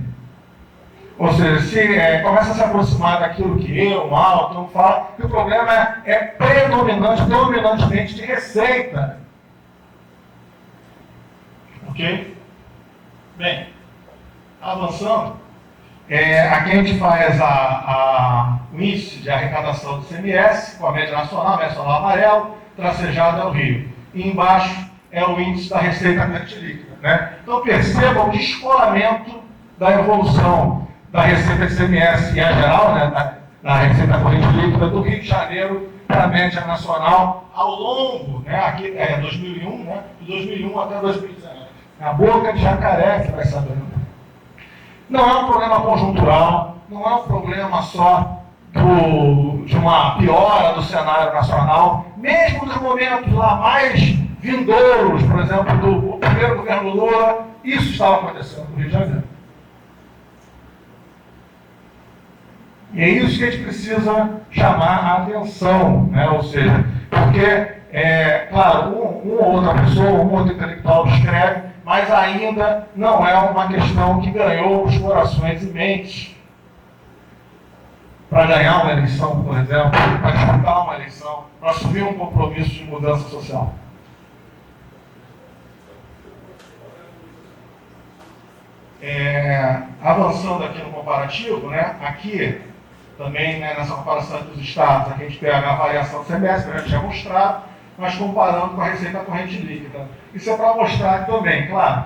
Ou seja, se começa a se aproximar daquilo que eu, Mal, todo mundo fala, que o problema é dominantemente de receita. Ok? Bem, avançando, aqui a gente faz o índice de arrecadação do CMS, com a média nacional amarelo, tracejado é o Rio. E embaixo é o índice da receita corrente líquida. Né? Então percebam o descolamento da evolução da receita de CMS em geral, né, da receita corrente líquida do Rio de Janeiro para a média nacional ao longo, né, aqui 2001, né, de 2001 até 2019. A boca de jacaré que vai sabendo. Não é um problema conjuntural, não é um problema só de uma piora do cenário nacional, mesmo nos momentos lá mais vindouros, por exemplo, do primeiro governo Lula, isso estava acontecendo no Rio de Janeiro. E é isso que a gente precisa chamar a atenção, né? Ou seja, porque, claro, uma ou outra pessoa, um outro intelectual escreve, mas ainda não é uma questão que ganhou os corações e mentes para ganhar uma eleição, por exemplo, para disputar uma eleição, para assumir um compromisso de mudança social. Avançando aqui no comparativo, né, aqui também, né, nessa comparação entre os estados, aqui a gente pega a variação do CMS, que a gente já mostrado, mas comparando com a receita corrente líquida. Isso é para mostrar que também, claro,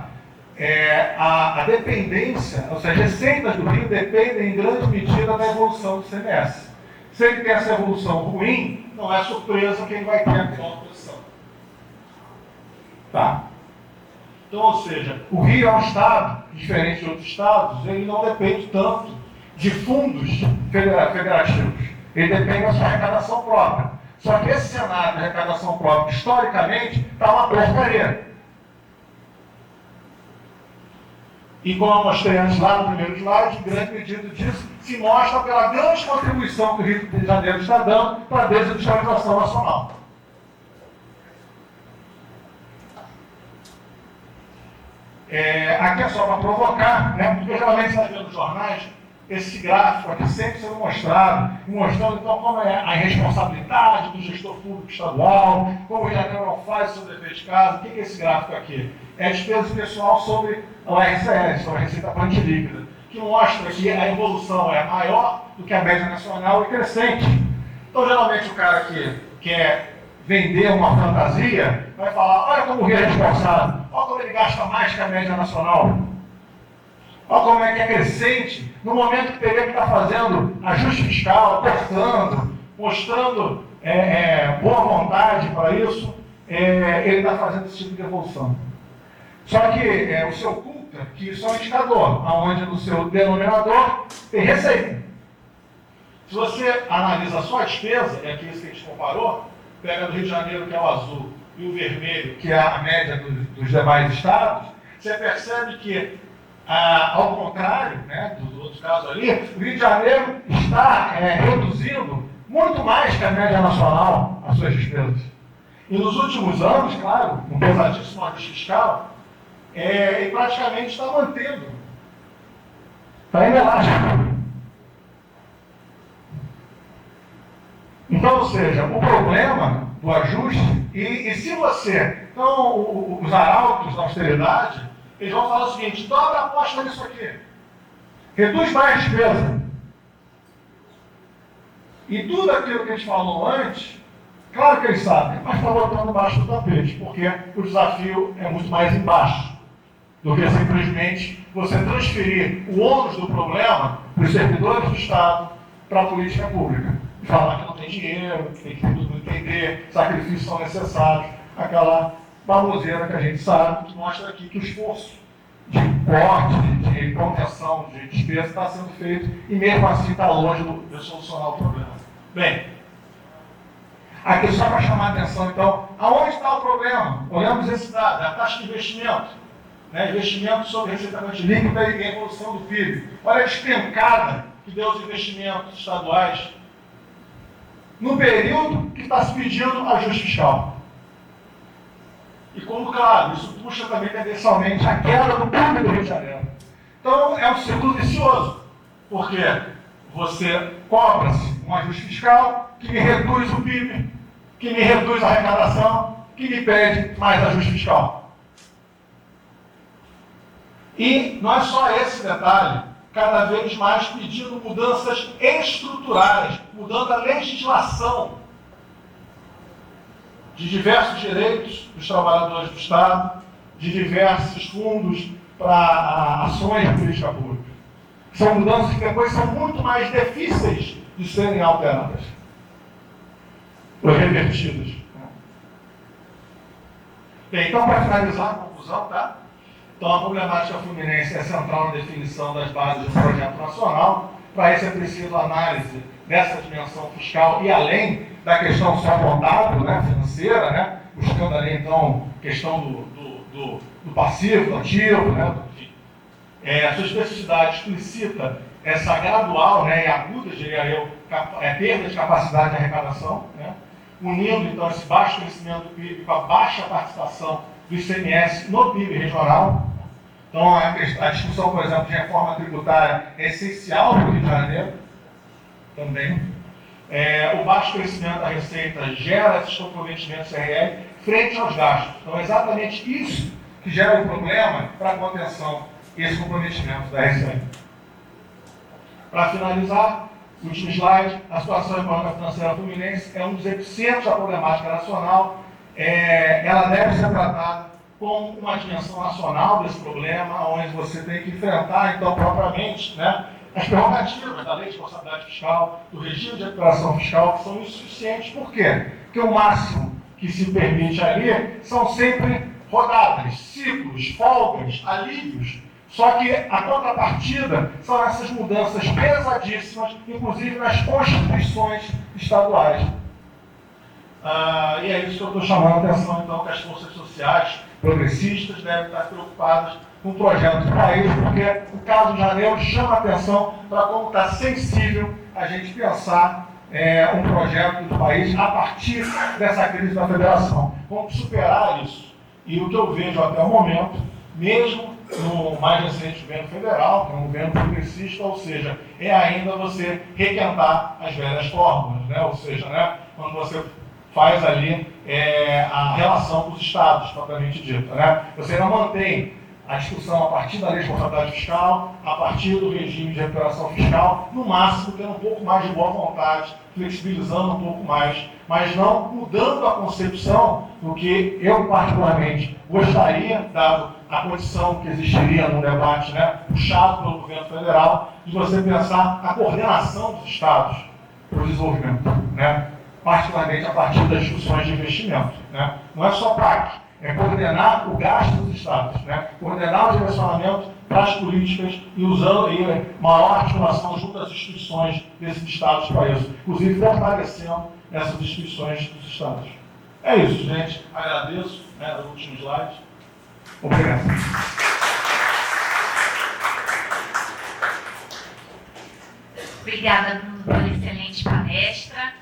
a dependência, ou seja, as receitas do Rio dependem em grande medida da evolução do CMS. Se ele tem essa evolução ruim, não é surpresa que ele vai ter a pior posição. Tá? Então, ou seja, o Rio é um estado, diferente de outros estados, ele não depende tanto de fundos federativos. Ele depende da sua arrecadação própria. Só que esse cenário de arrecadação própria, historicamente, está uma porcaria. E como eu mostrei antes lá no primeiro slide, grande medida disso se mostra pela grande contribuição que o Rio de Janeiro está dando para a desindustrialização nacional. Aqui é só para provocar, né? Porque geralmente você vai ver nos jornais esse gráfico aqui sempre sendo mostrado, mostrando então como é a irresponsabilidade do gestor público estadual, como o Rio de Janeiro não faz o seu dever de casa. O que é esse gráfico aqui? É a despesa pessoal sobre o RCS, sobre a receita corrente líquida, que mostra que a evolução é maior do que a média nacional e crescente. Então, geralmente, o cara que quer vender uma fantasia vai falar: olha como o Rio é responsável, olha como ele gasta mais que a média nacional. Olha como é que é crescente, no momento que teria que estar fazendo ajuste fiscal, cortando, mostrando boa vontade para isso, ele está fazendo esse tipo de evolução. Só que o seu oculta que isso é um indicador, onde no seu denominador tem receita. Se você analisa só a despesa, é aqui isso que a gente comparou, pega do Rio de Janeiro, que é o azul, e o vermelho, que é a média dos demais estados, você percebe que, ao contrário, né, dos outros casos ali, o Rio de Janeiro está reduzindo muito mais que a média nacional as suas despesas. E nos últimos anos, claro, um pesadíssimo ajuste fiscal, ele praticamente está mantendo. Está inelástico. Então, ou seja, o problema do ajuste, e se você, então os arautos da austeridade, eles vão falar o seguinte: dobra a aposta nisso aqui, reduz mais a despesa. E tudo aquilo que a gente falou antes, claro que eles sabem, mas está botando embaixo do tapete, porque o desafio é muito mais embaixo do que simplesmente você transferir o ônus do problema para os servidores do Estado, para a política pública. E falar que não tem dinheiro, que tem que tudo entender, sacrifícios são necessários, aquela baboseira que a gente sabe, que mostra aqui que o esforço de corte, de contenção, de despesa está sendo feito e mesmo assim está longe de solucionar o problema. Bem, aqui só para chamar a atenção, então, aonde está o problema? Olhamos esse dado, a taxa de investimento, né? Investimento sobre receita corrente líquida e a evolução do PIB. Olha a despencada que deu os investimentos estaduais no período que está se pedindo ajuste fiscal. E como, claro, isso puxa também tendencialmente a queda do PIB do Rio de Janeiro. Então, é um ciclo vicioso, porque você cobra-se um ajuste fiscal que me reduz o PIB, que me reduz a arrecadação, que me pede mais ajuste fiscal. E não é só esse detalhe, cada vez mais pedindo mudanças estruturais, mudando a legislação de diversos direitos dos trabalhadores do Estado, de diversos fundos para ações de política pública. São mudanças que depois são muito mais difíceis de serem alteradas ou revertidas. Bem, então, para finalizar a conclusão, tá? Então, a problemática fluminense é central na definição das bases do projeto nacional. Para isso é preciso análise dessa dimensão fiscal e além da questão só contábil, né, financeira, né, buscando ali, então, questão do passivo, do ativo, né, enfim. A sua especificidade explicita essa gradual, né, e aguda, diria eu, perda de capacidade de arrecadação, né, unindo, então, esse baixo crescimento do PIB com a baixa participação do ICMS no PIB regional. Então, a discussão, por exemplo, de reforma tributária é essencial para o Rio de Janeiro, também. O baixo crescimento da receita gera esses comprometimentos CRL frente aos gastos. Então, é exatamente isso que gera um problema para a contenção e esse comprometimento da receita. Para finalizar, último slide, a situação econômica financeira fluminense é um dos epicentros da problemática nacional. Ela deve ser tratada com uma dimensão nacional desse problema, onde você tem que enfrentar, então, propriamente, né, as prerrogativas da lei de responsabilidade fiscal, do regime de recuperação fiscal, que são insuficientes. Por quê? Porque o máximo que se permite ali são sempre rodadas, ciclos, folgas, alívios. Só que a contrapartida são essas mudanças pesadíssimas, inclusive nas constituições estaduais. E é isso que eu estou chamando a atenção, então, que as forças sociais progressistas devem estar preocupadas com o projeto do país, porque o caso de Janeiro chama a atenção para como está sensível a gente pensar um projeto do país a partir dessa crise da federação. Vamos superar isso. E o que eu vejo até o momento, mesmo no mais recente governo federal, que é um governo progressista, ou seja, é ainda você requentar as velhas fórmulas, né? Ou seja, né, quando você faz ali a relação com os estados, propriamente dita, né? Você não mantém a discussão a partir da lei de responsabilidade fiscal, a partir do regime de recuperação fiscal, no máximo tendo um pouco mais de boa vontade, flexibilizando um pouco mais, mas não mudando a concepção do que eu particularmente gostaria, dado a condição que existiria num debate, né, puxado pelo governo federal, de você pensar a coordenação dos estados para o desenvolvimento, né, particularmente a partir das discussões de investimento, né. Não é só PAC, é coordenar o gasto dos estados, né? Coordenar o direcionamento das políticas e usando aí maior articulação junto às instituições desses estados para isso, inclusive fortalecendo essas instituições dos estados. É isso, gente. Agradeço, né, o último slide. Obrigado. Obrigada, Bruno, pela excelente palestra.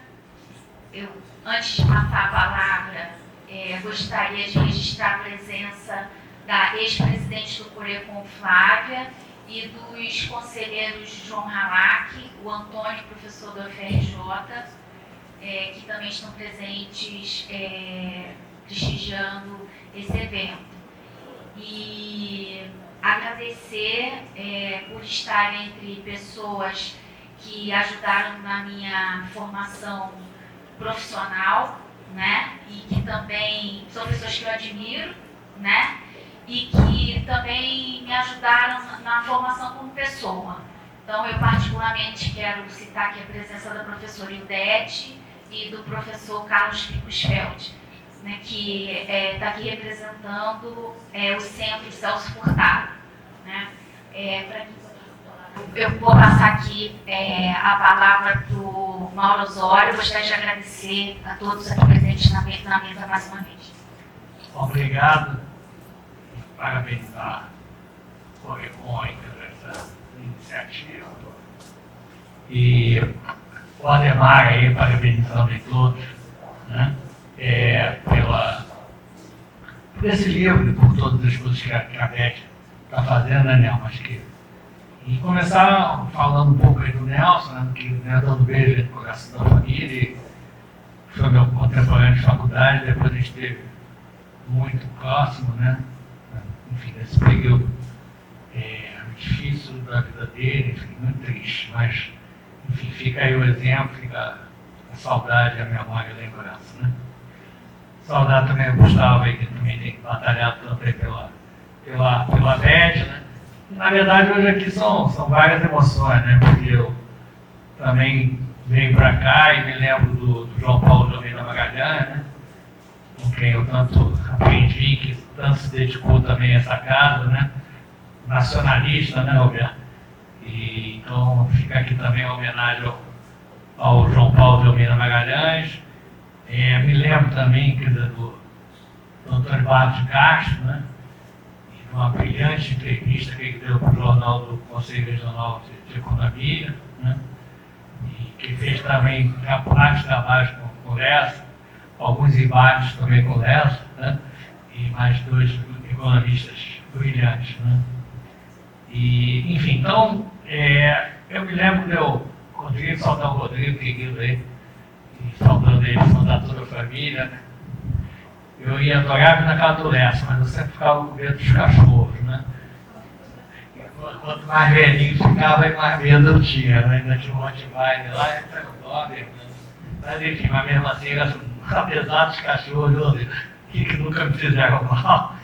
Antes de passar a palavra, gostaria de registrar a presença da ex-presidente do Corecon, Flávia, e dos conselheiros João Halac, o Antônio, professor do UFRJ, que também estão presentes prestigiando esse evento. E agradecer por estar entre pessoas que ajudaram na minha formação profissional, né? E que também são pessoas que eu admiro, né? E que também me ajudaram na formação como pessoa. Então, eu particularmente quero citar aqui a presença da professora Ildete e do professor Carlos Picosfeld, né, que está aqui representando o Centro Celso Furtado. Né? Eu vou passar aqui a palavra para o Mauro Osório. Eu gostaria de agradecer a todos aqui presentes na mesa mais uma vez. Obrigado. Parabenizar o Corecon por essa iniciativa. E o Ademar aí, parabenizando todos, né? Por esse livro e por todas as coisas que a Beth está fazendo, né, Nelson? Acho que. E começar falando um pouco aí do Nelson, né, que, né, dando beijo no coração da família, e foi meu contemporâneo de faculdade, depois a gente esteve muito próximo, né? Enfim, nesse período difícil da vida dele, enfim, muito triste, mas, enfim, fica aí o exemplo, fica a saudade, a memória e a lembrança, né? Saudade também o Gustavo aí, que também tem batalhado tanto aí pela Beth, né? Na verdade, hoje aqui são várias emoções, né? Porque eu também venho para cá e me lembro do João Paulo de Almeida Magalhães, né? Com quem eu tanto aprendi, que tanto se dedicou também a essa casa, né? Nacionalista, né, Roberto? E então fica aqui também uma homenagem ao João Paulo de Almeida Magalhães. Me lembro também, quer dizer, do Antônio Barros de Castro, né? E uma brilhante entrevista que ele deu para o jornal do Conselho Regional de Economia, né? E que fez também vários trabalhos com o Lessa, alguns embates também com o Lessa, né? E mais dois economistas brilhantes, né? E, enfim, então, eu me lembro de eu, Rodrigo, saudar o Rodrigo, querido aí, e saudando ele, saudar toda a família, né? Eu ia adorar vir na casa do Lessa, mas eu sempre ficava com medo dos cachorros, né? E quanto mais velhinho ficava, mais medo eu tinha, né? Ainda tinha um monte de baile lá, e era um nome, né? Mas enfim, mas mesmo assim, apesar dos cachorros, que nunca me fizeram mal,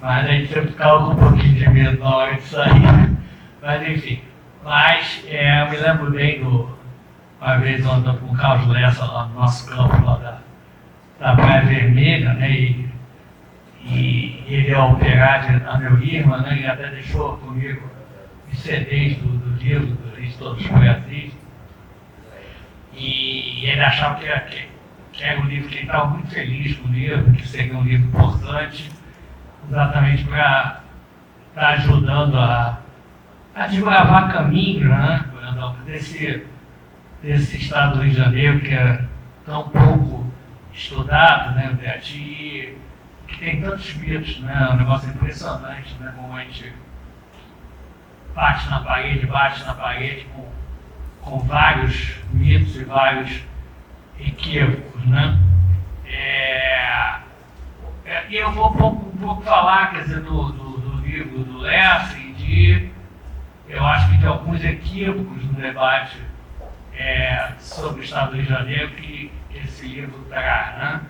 mas a gente sempre ficava com um pouquinho de medo na hora de sair. Mas enfim, eu me lembro bem uma vez andando com o Carlos Lessa lá no nosso campo, lá da Praia Vermelha, né? E ele é operário de aneurisma, né? Ele até deixou comigo os CDs do livro, do Livro Todos Poetas. E ele achava que era um livro que ele estava muito feliz com o livro, que seria um livro importante, exatamente para estar ajudando a desbravar caminhos, né, desse estado do Rio de Janeiro, que é tão pouco estudado, né, e que tem tantos mitos, né, um negócio impressionante, né, como a gente bate na parede com vários mitos e vários equívocos, né? E eu vou um pouco falar, quer dizer, do livro do Lessa e eu acho que de alguns equívocos no debate sobre o Estado do Rio de Janeiro que esse livro traz, né?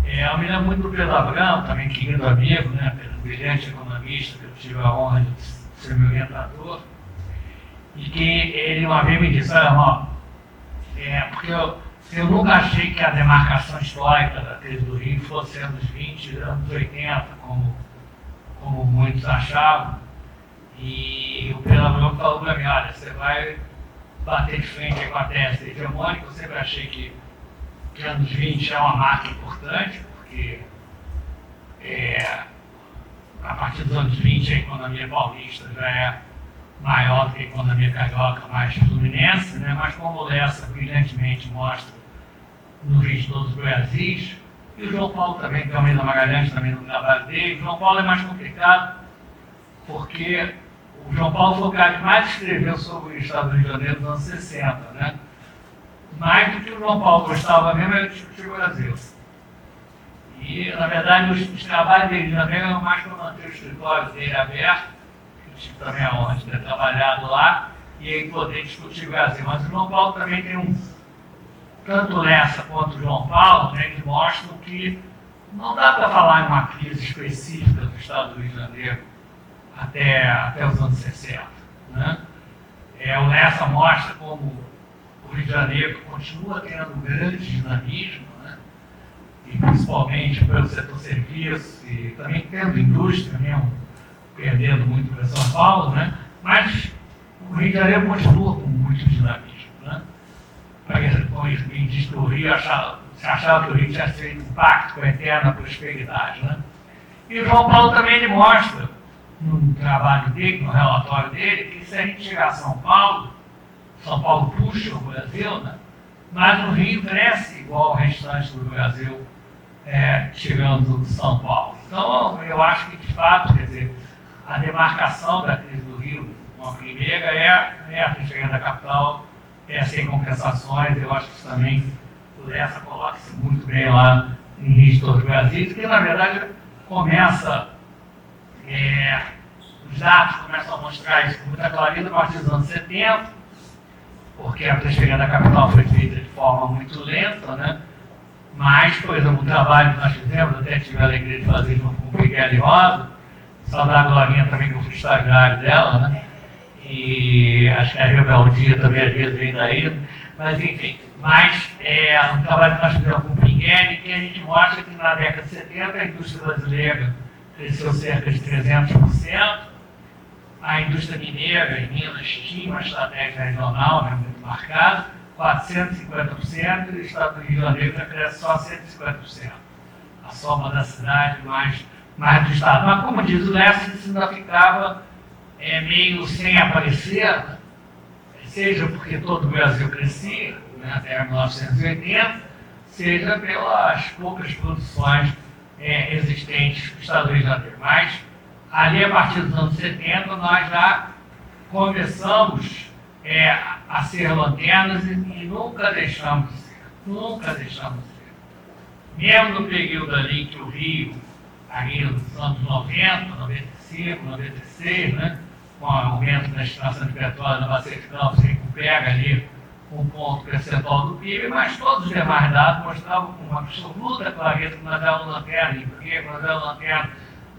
Eu me lembro muito do Pedro Abrão, também querido amigo, né? Um brilhante economista, que eu tive a honra de ser meu orientador, e que ele uma vez me disse, olha, porque eu nunca achei que a demarcação histórica da crise do Rio fosse anos 20, anos 80, como muitos achavam. E o Pedro Abrão falou para mim, olha, você vai bater de frente com a tese hegemônica. Eu sempre achei que os anos 20 é uma marca importante, porque a partir dos anos 20 a economia paulista já é maior do que a economia carioca, mais fluminense, né? Mas como o Lessa brilhantemente mostra no vídeo dos Brasis, e o João Paulo também, que é o Almeida Magalhães, também no trabalho dele, o João Paulo é mais complicado, porque o João Paulo foi o cara que mais escreveu sobre o Estado do Rio de Janeiro nos anos 60, né? Mais do que o João Paulo gostava mesmo era discutir o Brasil. E, na verdade, os trabalhos dele também eram mais para manter o escritório dele aberto, que também é onde ter trabalhado lá, e aí poder discutir o Brasil. Mas o João Paulo também tem tanto Lessa quanto o João Paulo, né, que mostram que não dá para falar em uma crise específica do Estado do Rio de Janeiro até os anos 60. Né? O Lessa mostra como o Rio de Janeiro continua tendo um grande dinamismo, né? E principalmente pelo setor serviço, e também tendo indústria mesmo, perdendo muito para São Paulo, né? Mas o Rio de Janeiro continua com muito dinamismo. Né? Como ele diz que o Rio se achava que o Rio tinha feito um pacto com a eterna prosperidade. Né? E o João Paulo também ele mostra, no trabalho dele, no relatório dele, que se a gente chegar a São Paulo puxa o Brasil, né? Mas o Rio cresce igual ao restante do Brasil, tirando São Paulo. Então, eu acho que, de fato, quer dizer, a demarcação da crise do Rio, uma primeira, é a chegada da capital, sem compensações. Eu acho que isso também, o Lessa coloca-se muito bem lá em Rio do Brasil, que, na verdade, começa... os dados começam a mostrar isso com muita clareza a partir dos anos 70, porque a chegada da capital foi feita de forma muito lenta, né? Mas, por exemplo, o trabalho que nós fizemos, até tive a alegria de fazer junto com o Miguel e Rosa, saudar a Glorinha também, que eu fui estagiário dela, né? E acho que a Rebeldia também às vezes vem daí, mas enfim. Mas um trabalho que nós fizemos com o Pinguelli, que a gente mostra que na década de 70 a indústria brasileira cresceu cerca de 300%. A indústria mineira em Minas tinha uma estratégia regional, né, muito marcada, 450%, e o Estado do Rio de Janeiro já cresce só 150%. A soma da cidade mais do Estado. Mas, como diz o Lessa, isso ainda ficava meio sem aparecer, né? Seja porque todo o Brasil crescia, né, até 1980, seja pelas poucas produções existentes do Estado do Rio de Janeiro. Mas, ali, a partir dos anos 70, nós já começamos a ser lanternas e nunca deixamos de ser. Nunca deixamos de ser. Mesmo no período ali que o Rio, ali nos anos 90, 95, 96, né, com o aumento da extração de petróleo na bacia de Campos, recupera ali um ponto percentual do PIB, mas todos os demais dados mostravam com uma absoluta clareza que nós éramos lanterna em emprego, nós éramos lanterna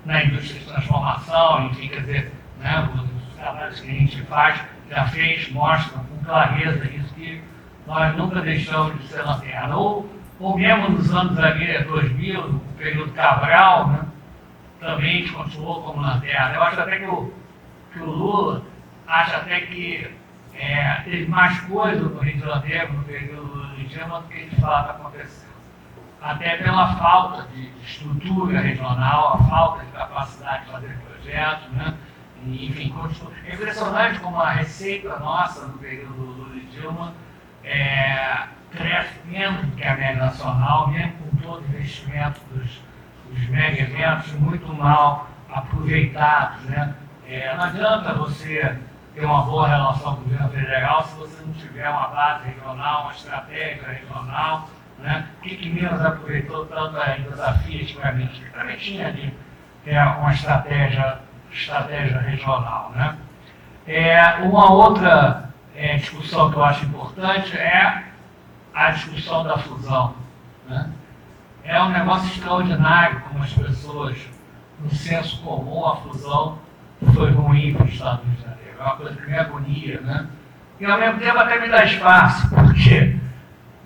na indústria de transformação, enfim, quer dizer, né, os trabalhos que a gente faz, já fez, mostram com clareza isso, que nós nunca deixamos de ser lanterna. Ou mesmo nos anos ali, 2000, no período Cabral, né, também a gente continuou como lanterna. Eu acho até que o Lula acha até que teve mais coisa no Rio de Janeiro, no período do Dilma, do que de fato aconteceu. Até pela falta de estrutura regional, a falta de capacidade de fazer projetos, né? E, enfim, é impressionante como a receita nossa no período do Lula e Dilma cresce menos do que a média nacional, mesmo com todo o investimento dos mega eventos muito mal aproveitados, né? Não adianta você ter uma boa relação com o governo federal se você não tiver uma base regional, uma estratégia regional, né? O que Minas aproveitou tanto ainda da Fiat, que também tinha ali uma estratégia regional, né? Uma outra discussão que eu acho importante é a discussão da fusão, né? É um negócio extraordinário como as pessoas, no senso comum, a fusão foi ruim para o Estado do Rio de Janeiro. É uma coisa que me agonia, né? E ao mesmo tempo até me dá espaço, porque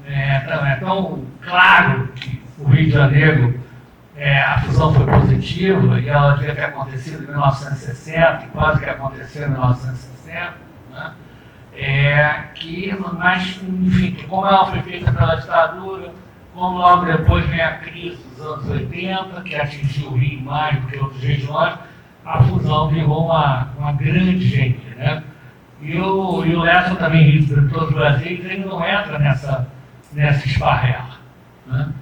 é tão claro que o Rio de Janeiro, a fusão foi positiva e ela devia ter acontecido em 1960, e quase que aconteceu em 1960, né? Mas, enfim, como ela foi feita pela ditadura, como logo depois vem a crise dos anos 80, que atingiu o Rio mais do que outras regiões, a fusão virou uma grande gente, né? E o Lessa também, diretor do Brasil, ele não entra nessa esparrela, né?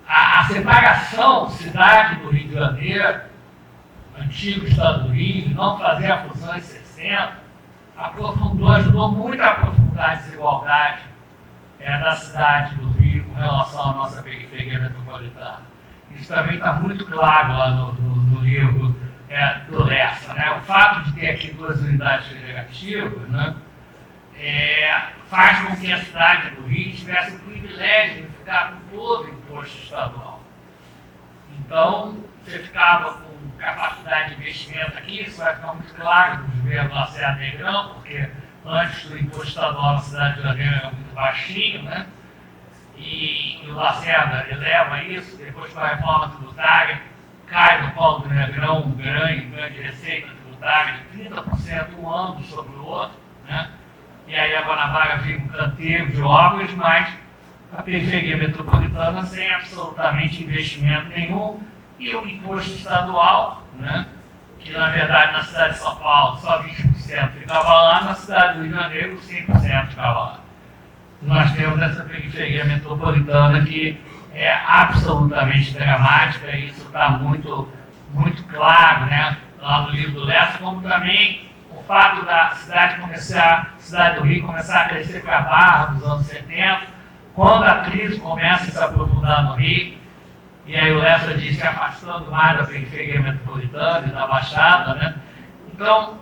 A separação cidade do Rio de Janeiro, antigo estado do Rio, não fazer a fusão em 60, ajudou muito a aprofundar a desigualdade da cidade do Rio com relação à nossa periferia metropolitana. Isso também está muito claro lá no livro do Lessa, né? O fato de ter aqui 2 unidades federativas, né, faz com que a cidade do Rio tivesse o privilégio de ficar com todo o imposto estadual. Então, você ficava com capacidade de investimento aqui, isso vai ficar muito claro no governo Lacerda Negrão, porque antes do imposto estadual na cidade de Janeiro era muito baixinho, né? E o Lacerda eleva isso, depois com a reforma tributária, cai no colo do Negrão um grande receita tributária de 30% um ano sobre o outro, né? E aí a Guanabara fica um canteiro de obras, mas a periferia metropolitana sem absolutamente investimento nenhum, e o imposto estadual, né, que na verdade na cidade de São Paulo só 20% ficava lá, na cidade do Rio de Janeiro 100% ficava lá. Nós temos essa periferia metropolitana que é absolutamente dramática, e isso está muito claro, né, lá no livro do Lessa, como também o fato da cidade do Rio começar a crescer para a Barra nos anos 70, quando a crise começa a se aprofundar no Rio, e aí o Lessa diz que afastando mais da periferia metropolitana e da Baixada, né? Então,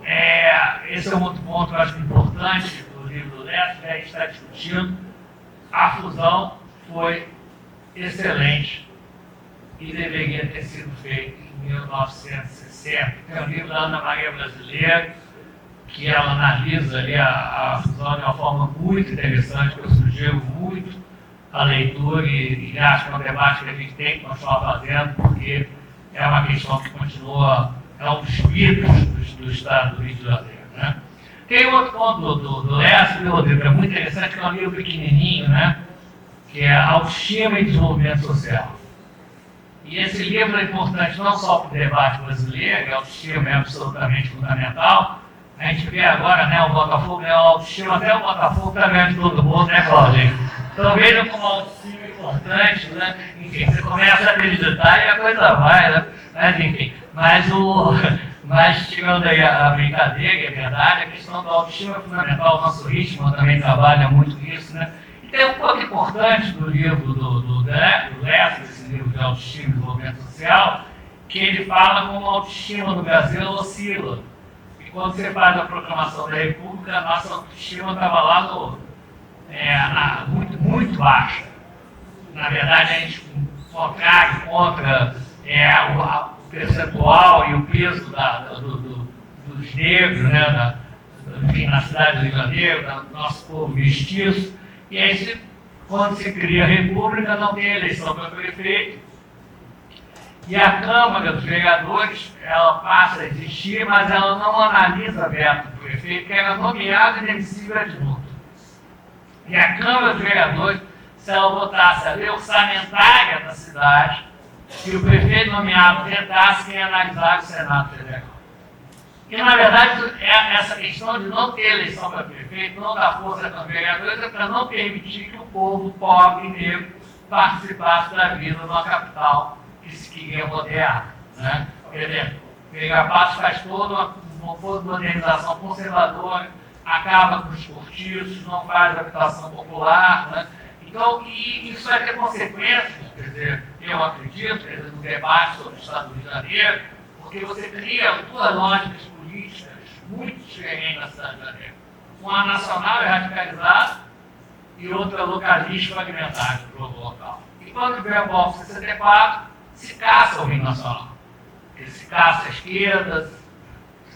esse é um outro ponto que eu acho importante do livro do Lessa, que a gente está discutindo. A fusão foi excelente e deveria ter sido feita em 1960. Tem um livro da Ana Maria Brasileira, que ela analisa ali a fusão de uma forma muito interessante, que eu sugiro muito a leitura, e acho que é um debate que a gente tem que continuar fazendo, porque é uma questão que continua, é um dos mitos do Estado do Rio de Janeiro, né? Tem outro ponto do Lessa, Rodrigo, é muito interessante, que é um livro pequenininho, né? Que é Autoestima e Desenvolvimento Social. E esse livro é importante não só para o debate brasileiro, a autoestima é absolutamente fundamental. A gente vê agora, né, o Botafogo ganhou autoestima, até o Botafogo está ganhando todo mundo, né, Claudinho? Então vejam como a autoestima é importante, né? Enfim, você começa a acreditar e a coisa vai, né? Mas enfim, mas tirando aí a brincadeira, é verdade, a questão da autoestima é fundamental. O nosso ritmo também trabalha muito nisso, né? E tem um ponto importante do livro do Lessa, esse livro de Autoestima e Desenvolvimento Social, que ele fala como a autoestima no Brasil oscila. E quando você faz a proclamação da República, a nossa autoestima estava lá muito baixa. Na verdade, a gente contrário contra o percentual e o peso dos negros, né, enfim, na cidade do Rio de Janeiro, do nosso povo mestiço. E aí, quando se cria a República, não tem eleição para prefeito. E a Câmara dos Vereadores, ela passa a existir, mas ela não analisa veto do prefeito, que era nomeado e demissível adjunto. E a Câmara dos Vereadores, se ela votasse a lei orçamentária da cidade, se o prefeito nomeado tentasse, quem analisar o Senado Federal. E, na verdade, essa questão de não ter eleição para prefeito, não dar força para os vereadores, é para não permitir que o povo pobre e negro participasse da vida numa capital que se queria moderar, né? Quer dizer, Pegar Passos faz toda uma modernização conservadora, acaba com os cortiços, não faz habitação popular, né? Então, e isso vai ter consequências, quer dizer, eu acredito, quer dizer, no debate sobre o Estado do Rio de Janeiro, porque você cria duas lógicas políticas muito diferentes na cidade do Rio de Janeiro. Uma nacional e radicalizada e outra localista fragmentada para o local. E quando vem o golpe de 64, se caça o Rio Nacional. Ele se caça a esquerda,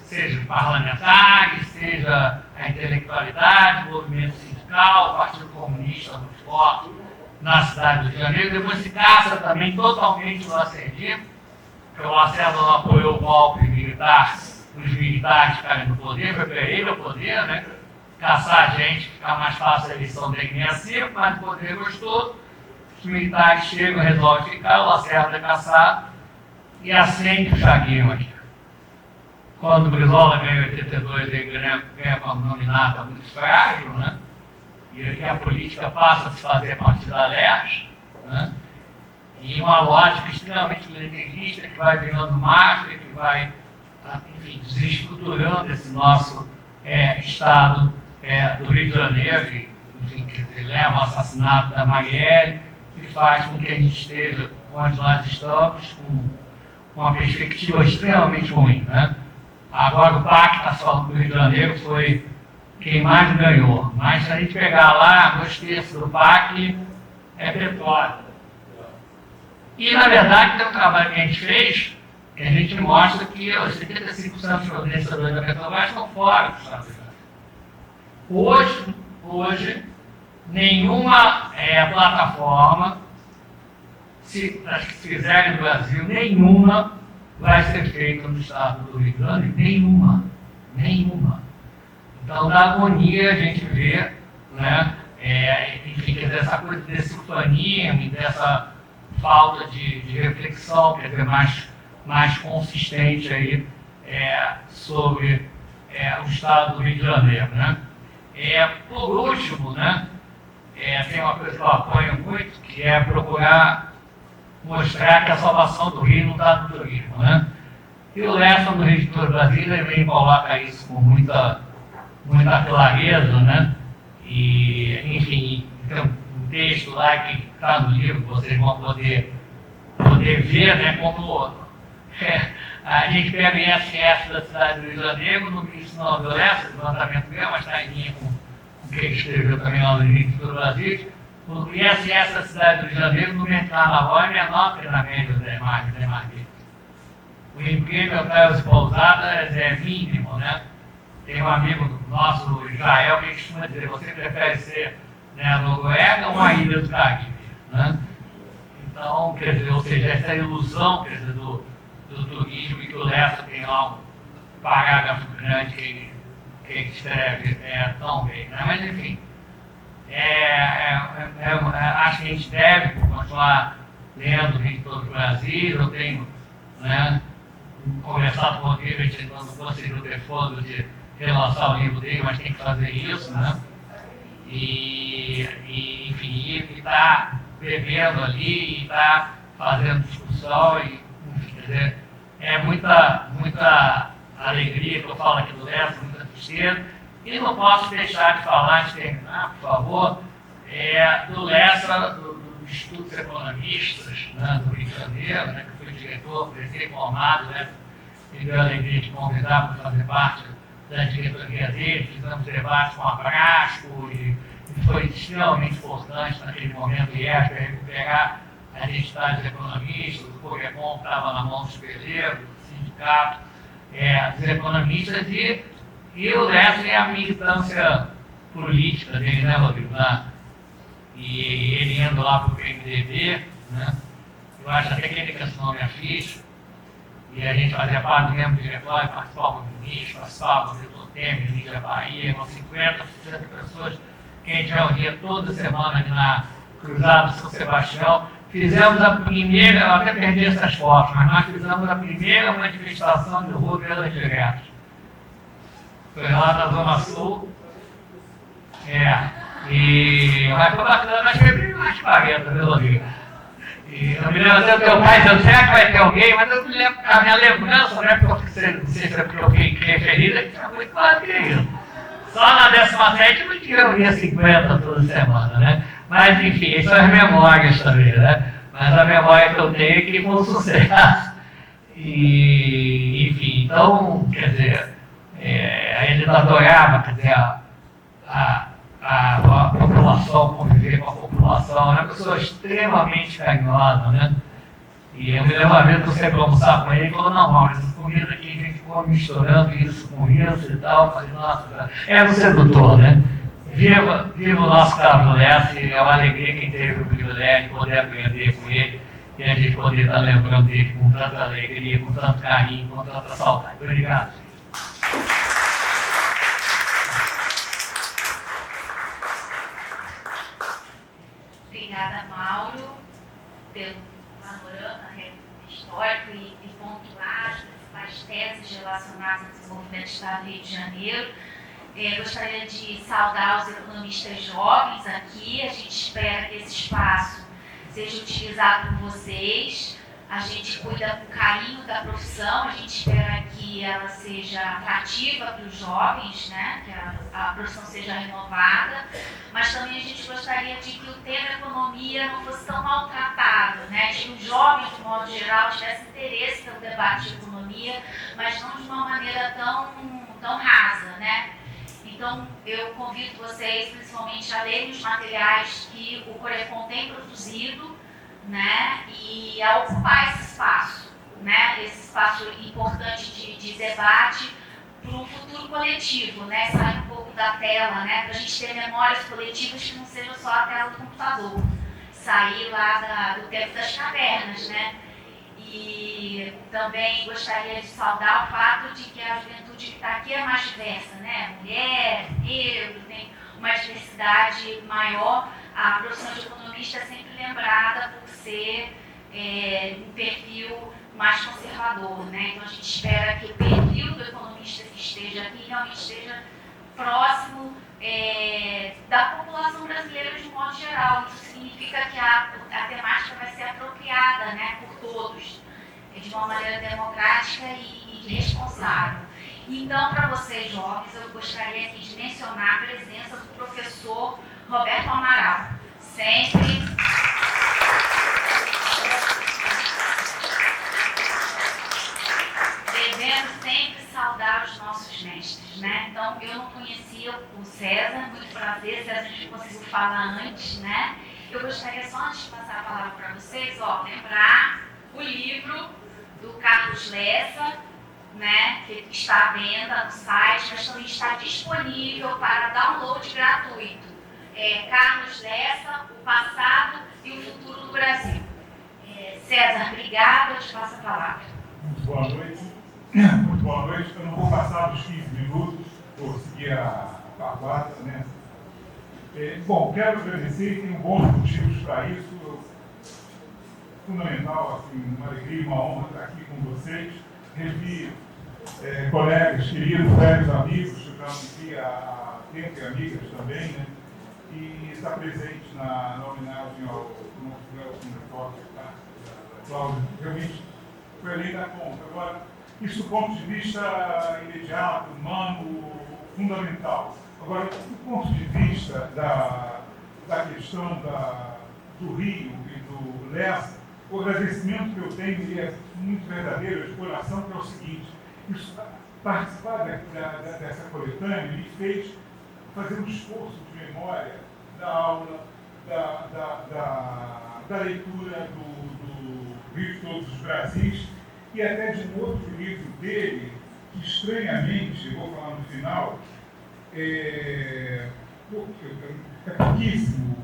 seja parlamentares, seja a intelectualidade, o movimento sindical, o Partido Comunista muito forte na cidade do Rio de Janeiro. Depois se caça também totalmente o lacerdismo, porque o Lacerda não apoiou o golpe militar, os militares ficarem no poder, foi para ele ao poder, né? caçar a gente, ficar mais fácil a eleição dele nem assim, mas o poder gostou, os militares chegam, resolvem ficar, o Lacerda é caçado e acende o chaguinho aqui. Quando o Brizola ganha em 82, ele ganha como nominata muito frágil, né? E a política passa a se fazer partidárias, né? E uma lógica extremamente legalista que vai virando máfia, que vai, enfim, desestruturando esse nosso Estado do Rio de Janeiro, que, enfim, que leva ao assassinato da Marielle, que faz com que a gente esteja onde nós estamos, com uma perspectiva extremamente ruim, né? Agora o PAC está falando do Rio de Janeiro, foi quem mais ganhou. Mas se a gente pegar lá, 2/3 do PAC é petróleo. E, na verdade, tem um trabalho que a gente fez, que a gente mostra que os 75% dos fornecedores da Petrobras estão fora do Estado. Hoje, nenhuma plataforma, se fizerem no Brasil, nenhuma vai ser feita no Estado do Rio de Janeiro. Nenhuma. Então, da agonia a gente vê, né, enfim, quer dizer, essa coisa desse ufanismo e dessa falta de reflexão, quer dizer, mais consistente aí sobre o Estado do Rio de Janeiro, né? Por último, né, tem uma coisa que eu apoio muito, que é procurar mostrar que a salvação do Rio não está no turismo, né? E o Lessa do Rio de Brasília vem coloca isso com muita clareza, né? E, enfim, tem um texto lá que está no livro, vocês vão poder ver, né, como a gente pega o ISS da cidade do Rio de Janeiro, no ministro não do Lessa, do levantamento meu, mas está em linha com o que ele escreveu também lá no Rio do Brasil. O ISS da cidade do Rio de Janeiro, no carnaval, é menor que na média da Margate. O emprego em hotéis e pousadas é mínimo, né? Tem um amigo nosso, Israel, que costuma dizer, você prefere ser, né, a Noruega ou uma ilha do Caribe, né? Então, quer dizer, ou seja, essa ilusão, quer dizer, do turismo, e que o Lessa tem lá um parágrafo grande que ele escreve tão bem, né? Mas, enfim, acho que a gente deve continuar lendo o Rio de todo o Brasil. Eu tenho, né, conversado com o Rodrigo, a gente não conseguiu ter fogo de relançar o livro dele, mas tem que fazer isso, né? E enfim, ele está bebendo ali, e está fazendo discussão, e, enfim, quer dizer, é muita alegria que eu falo aqui do Lessa, muita tristeza. E não posso deixar de falar, de terminar, por favor, do Lessa, dos Estudos Economistas, né, do Rio de Janeiro, né, que foi diretor, recém-formado, né, e deu a alegria de convidar para fazer parte da diretoria dele. Fizemos debate com a Brasco, e foi extremamente importante naquele momento para recuperar a identidade dos economistas. O Pokémon estava na mão dos peleiros, do sindicato, dos economistas, e o Lessa é a militância política dele, né, Rodrigo? E ele indo lá para o PMDB, né? Eu acho até que ele cancelou minha ficha, e a gente fazia parte do mesmo diretório, participava do ministro, participava do Vitor Temer, Lígia Bahia, com 50, 60 pessoas que a gente reunia toda semana ali na Cruzada São Sebastião. Fizemos a primeira, eu até perdi essas fotos, mas nós fizemos a primeira manifestação de rua pelas diretas. Foi lá na Zona Sul. Mas foi bacana, mas foi bem mais 40, viu, Rodrigo? E eu me lembro até do teu pai dizendo, será que vai ter alguém? Mas eu me lembro, a minha lembrança, né, porque não sei se é porque eu fiquei referida, que tinha muito mais que isso. Só na 17ª eu tinha 50 toda semana, né? Mas enfim, são as memórias também, né? Mas a memória que eu tenho é que foi um sucesso. E, enfim, então, quer dizer, ele adorava, quer dizer, a população, conviver com a população, é uma pessoa extremamente carinhosa, né? E eu me lembro uma vez que eu sempre almoçar com ele e falou, não, Maurício, essa comida aqui a gente come misturando isso com isso e tal. Eu falei, nossa, é um sedutor, né? Viva o nosso Carlos Lessa, é uma alegria quem teve o privilégio de poder aprender com ele e a gente poder estar lembrando dele com tanta alegria, com tanto carinho, com tanta saudade. Obrigado. interesses relacionados ao desenvolvimento do Estado do Rio de Janeiro. Gostaria de saudar os economistas jovens aqui. A gente espera que esse espaço seja utilizado por vocês. A gente cuida com carinho da profissão, a gente espera que ela seja atrativa para os jovens, né? Que a profissão seja renovada, mas também a gente gostaria de que o tema economia não fosse tão maltratado, né? De que os jovens, de modo geral, tivessem interesse pelo debate de economia, mas não de uma maneira tão rasa, né? Então, eu convido vocês, principalmente, a lerem os materiais que o Corecon tem produzido, né, e a ocupar esse espaço, né, esse espaço importante de debate para um futuro coletivo, né, sair um pouco da tela, né, para a gente ter memórias coletivas que não sejam só a tela do computador, sair lá do tempo das cavernas, né. E também gostaria de saudar o fato de que a juventude que está aqui é mais diversa, né, mulher, negro, tem uma diversidade maior. A profissão de economista é sempre lembrada por ser um perfil mais conservador, né? Então a gente espera que o perfil do economista que esteja aqui realmente esteja próximo da população brasileira de um modo geral. Isso significa que a temática vai ser apropriada, né, por todos, de uma maneira democrática e responsável. Então, para vocês jovens, eu gostaria aqui de mencionar a presença do professor Roberto Amaral. Devemos sempre saudar os nossos mestres, né? Então, eu não conhecia o César, muito prazer, César, a gente conseguiu falar antes, né? Eu gostaria só, antes de passar a palavra para vocês, lembrar o livro do Carlos Lessa, né, que está à venda no site, mas também está disponível para download gratuito. Carlos Lessa, o passado e o futuro do Brasil. César, obrigada, eu te passo a palavra. Muito boa noite. Muito boa noite. Eu não vou passar dos 15 minutos, vou seguir a tabuada, né? Bom, quero agradecer, tenho bons motivos para isso. Fundamental, assim, uma alegria e uma honra estar aqui com vocês. Revi colegas queridos, velhos amigos, que estão aqui há tempo, e amigas também, né? E está presente na homenagem ao nosso repórter da Cláudia. Realmente foi além da conta. Agora, isso do ponto de vista imediato, humano, fundamental. Agora, do ponto de vista da questão do Rio e do Lessa, o agradecimento que eu tenho, e é muito verdadeiro, de coração, que é o seguinte: isso, participar dessa coletânea me fez fazer um esforço de memória da aula, da leitura do Rio de Todos os Brasis, e até de um outro livro dele, que estranhamente, vou falar no final, é pouquíssimo,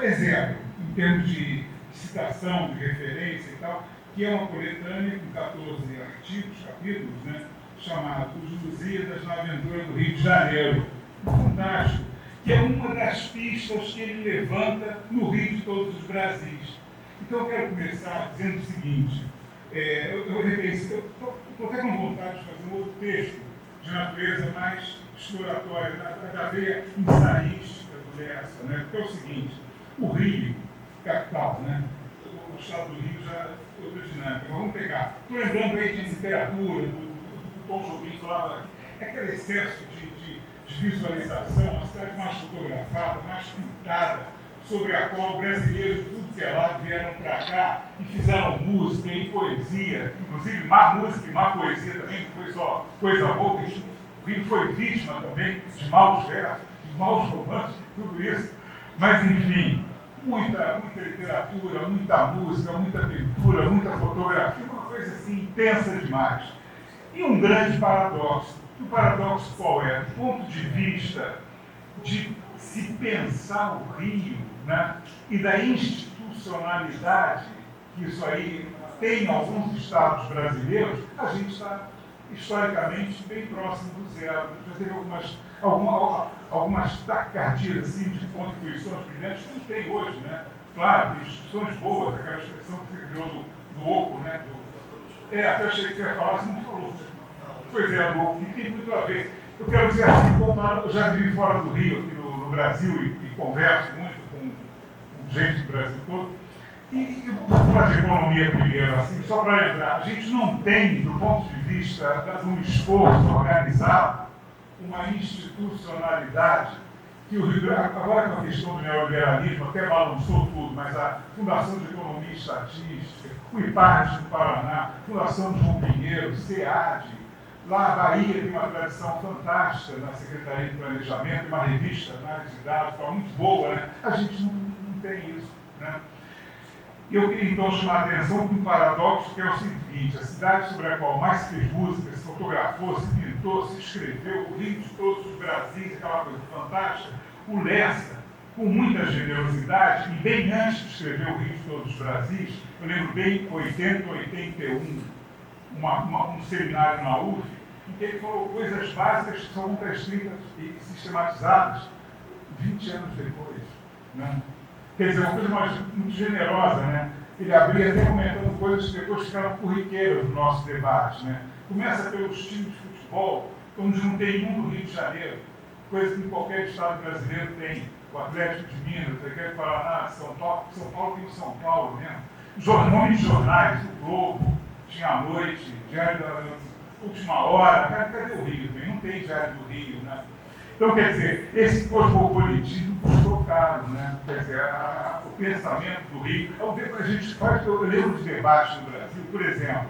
é zero, em termos de citação, de referência e tal, que é uma coletânea com 14 artigos, capítulos, né, chamado Os Lusíadas na Aventura do Rio de Janeiro. Fantástico. Que é uma das pistas que ele levanta no Rio de Todos os Brasis. Então eu quero começar dizendo o seguinte: eu estou até com vontade de fazer um outro texto de natureza mais exploratória, da veia ensaística do Lessa, né? Porque é o seguinte: o Rio, capital, né? O estado do Rio já é outra dinâmica. Vamos pegar, estou lembrando aí de literatura, do Tom Jobim falava, aquele excesso de visualização, uma cidade mais fotografada, mais pintada, sobre a qual brasileiros de tudo que é lado vieram para cá e fizeram música e poesia, inclusive má música e má poesia também, não foi só coisa boa, o Rio foi vítima também de maus versos, de maus romances, tudo isso. Mas, enfim, muita literatura, muita música, muita pintura, muita fotografia, uma coisa assim intensa demais. E um grande paradoxo. O paradoxo qual é? Do ponto de vista de se pensar o Rio, né, e da institucionalidade que isso aí tem em alguns estados brasileiros, a gente está historicamente bem próximo do zero. Já teve algumas tacardias assim, de contribuições brilhantes que não tem hoje, né? Claro, tem instituições boas, aquela expressão que se criou do oco, né? Até achei que você ia falar, você não falou. Pois é, amor, e tem muito a ver. Eu quero dizer assim, eu já vivi fora do Rio, aqui no Brasil, e converso muito com gente do Brasil todo. E eu vou falar de economia primeiro, assim, só para lembrar, a gente não tem, do ponto de vista de um esforço organizado, uma institucionalidade que o Rio Grande, agora com a questão do neoliberalismo, até balançou tudo, mas a Fundação de Economia e Estatística, o IPART do Paraná, Fundação de João Pinheiro, SEAD, lá a Bahia tem uma tradição fantástica na Secretaria de Planejamento, uma revista, análise de dados, muito boa, né? A gente não tem isso, né? Eu queria então chamar a atenção para um paradoxo que é o seguinte: a cidade sobre a qual mais se fez música, se fotografou, se pintou, se escreveu, o Rio de todos os Brasis, aquela coisa fantástica, o Lessa, com muita generosidade, e bem antes de escrever o Rio de todos os Brasis, eu lembro bem, 80, 81, um seminário na UF, em que ele falou coisas básicas que só vão estar escritas e sistematizadas 20 anos depois, né? Quer dizer, uma coisa muito generosa, né? Ele abria até comentando coisas que depois ficaram corriqueiras no nosso debate, né? Começa pelos times de futebol, onde não tem um no Rio de Janeiro, coisa que em qualquer estado brasileiro tem. O Atlético de Minas, o Atlético de Paraná, São Paulo tem o São Paulo mesmo. Nomes de jornais, o Globo, Tinha a Noite, Diário da Última Hora, cadê o Rio? Não tem Diário do Rio, né? Então, quer dizer, esse cosmopolitismo custou caro, né? Quer dizer, o pensamento do Rio. A gente faz, eu lembro de debates no Brasil, por exemplo,